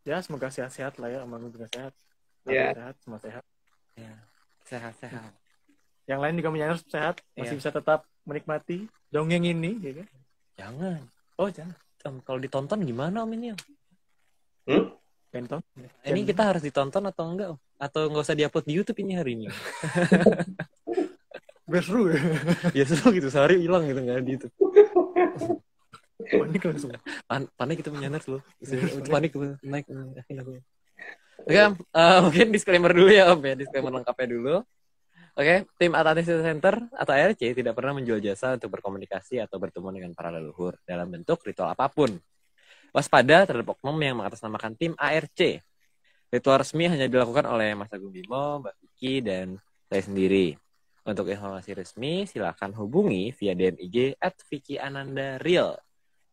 Ya semoga sehat-sehat lah ya, Om juga sehat. Ya. Sehat, semua sehat. Ya, sehat-sehat. Yang lain juga menyanyur sehat, masih bisa tetap menikmati dongeng ini, ya kan? Jangan. Oh, jangan. Kalau ditonton gimana Om ini Om? Penton. Ini kita harus ditonton atau enggak Om? Atau nggak usah diupload di YouTube ini hari ini? Biar seru ya. Ya seru gitu, sehari hilang gitu nggak di YouTube. Panik langsung. Panik itu menyandar loh. Panik naik. Oke, mungkin disclaimer dulu ya Om ya, disclaimer lengkapnya dulu. Oke, tim Atlantis Center atau ARC tidak pernah menjual jasa untuk berkomunikasi atau bertemu dengan para leluhur dalam bentuk ritual apapun. Waspada terhadap oknum yang mengatasnamakan tim ARC. Ritual resmi hanya dilakukan oleh Mas Agung Bimo, Mbak Vicky, dan saya sendiri. Untuk informasi resmi, silakan hubungi via DM IG @VickyAnandaReal.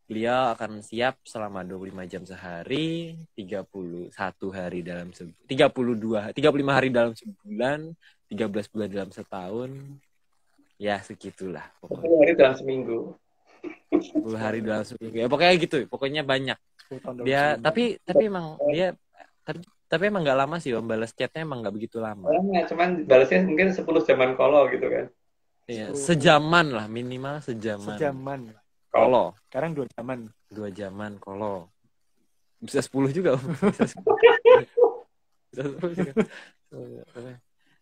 Beliau akan siap selama 25 jam sehari, 35 hari dalam 35 hari dalam sebulan, 13 bulan dalam setahun. Ya, segitulah. 10 hari dalam seminggu. 10 hari dalam seminggu. Ya, pokoknya gitu. Pokoknya banyak. Dia tapi emang dia tapi emang nggak lama sih Om, balas chatnya emang nggak begitu lama. Cuman balasnya mungkin 10 jaman kolo gitu kan. Iya, sejaman lah, minimal sejaman. Kolo. Sekarang 2 jaman. 2 jaman kolo. Bisa 10 juga Om. Bisa 10 juga.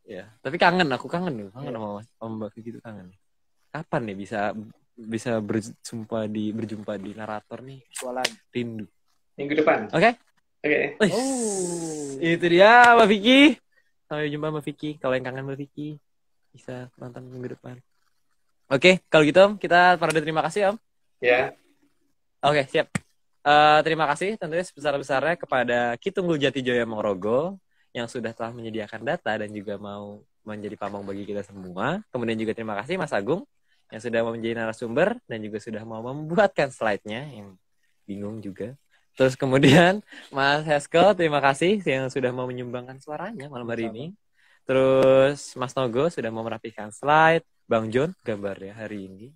Ya, tapi aku kangen sama Mbak Vicky itu kangen. Kapan nih bisa berjumpa di narator nih? Rindu. Minggu depan. Oke. Itu dia Mbak Vicky. Sampai jumpa Mbak Vicky. Kalau yang kangen Mbak Vicky bisa nonton minggu depan. Oke, kalau gitu Om, kita parade terima kasih Om. Ya. Oke, siap. Terima kasih tentunya sebesar-besarnya kepada Kitunggul Jatijoyo Mongrogo yang sudah telah menyediakan data dan juga mau menjadi pamong bagi kita semua. Kemudian juga terima kasih Mas Agung yang sudah mau menjadi narasumber dan juga sudah mau membuatkan slide-nya yang bingung juga. Terus kemudian Mas Hasko, terima kasih yang sudah mau menyumbangkan suaranya malam hari ini. Terus Mas Nogo sudah mau merapikan slide. Bang John gambarnya hari ini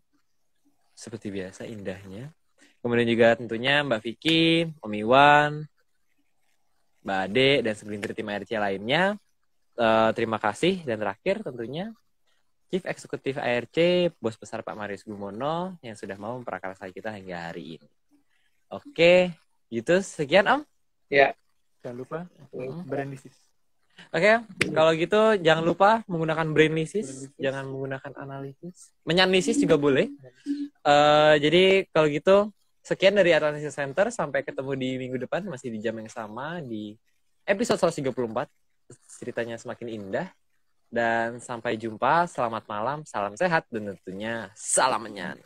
seperti biasa indahnya. Kemudian juga tentunya Mbak Vicky, Om Iwan, Mbak Ade, dan segelintir tim ARC lainnya. Terima kasih. Dan terakhir tentunya Chief Eksekutif ARC, Bos Besar Pak Marius Gumono yang sudah mau memprakarsai kita hingga hari ini. Oke, gitu. Sekian Om. Ya. Jangan lupa Brainlysis. Oke, kalau gitu jangan lupa menggunakan Brainlysis, jangan menggunakan analisis. Menyanalisis juga boleh. Jadi kalau gitu sekian dari Atlantis Center, sampai ketemu di minggu depan masih di jam yang sama di episode 134. Ceritanya semakin indah. Dan sampai jumpa, selamat malam, salam sehat, dan tentunya salam menyan.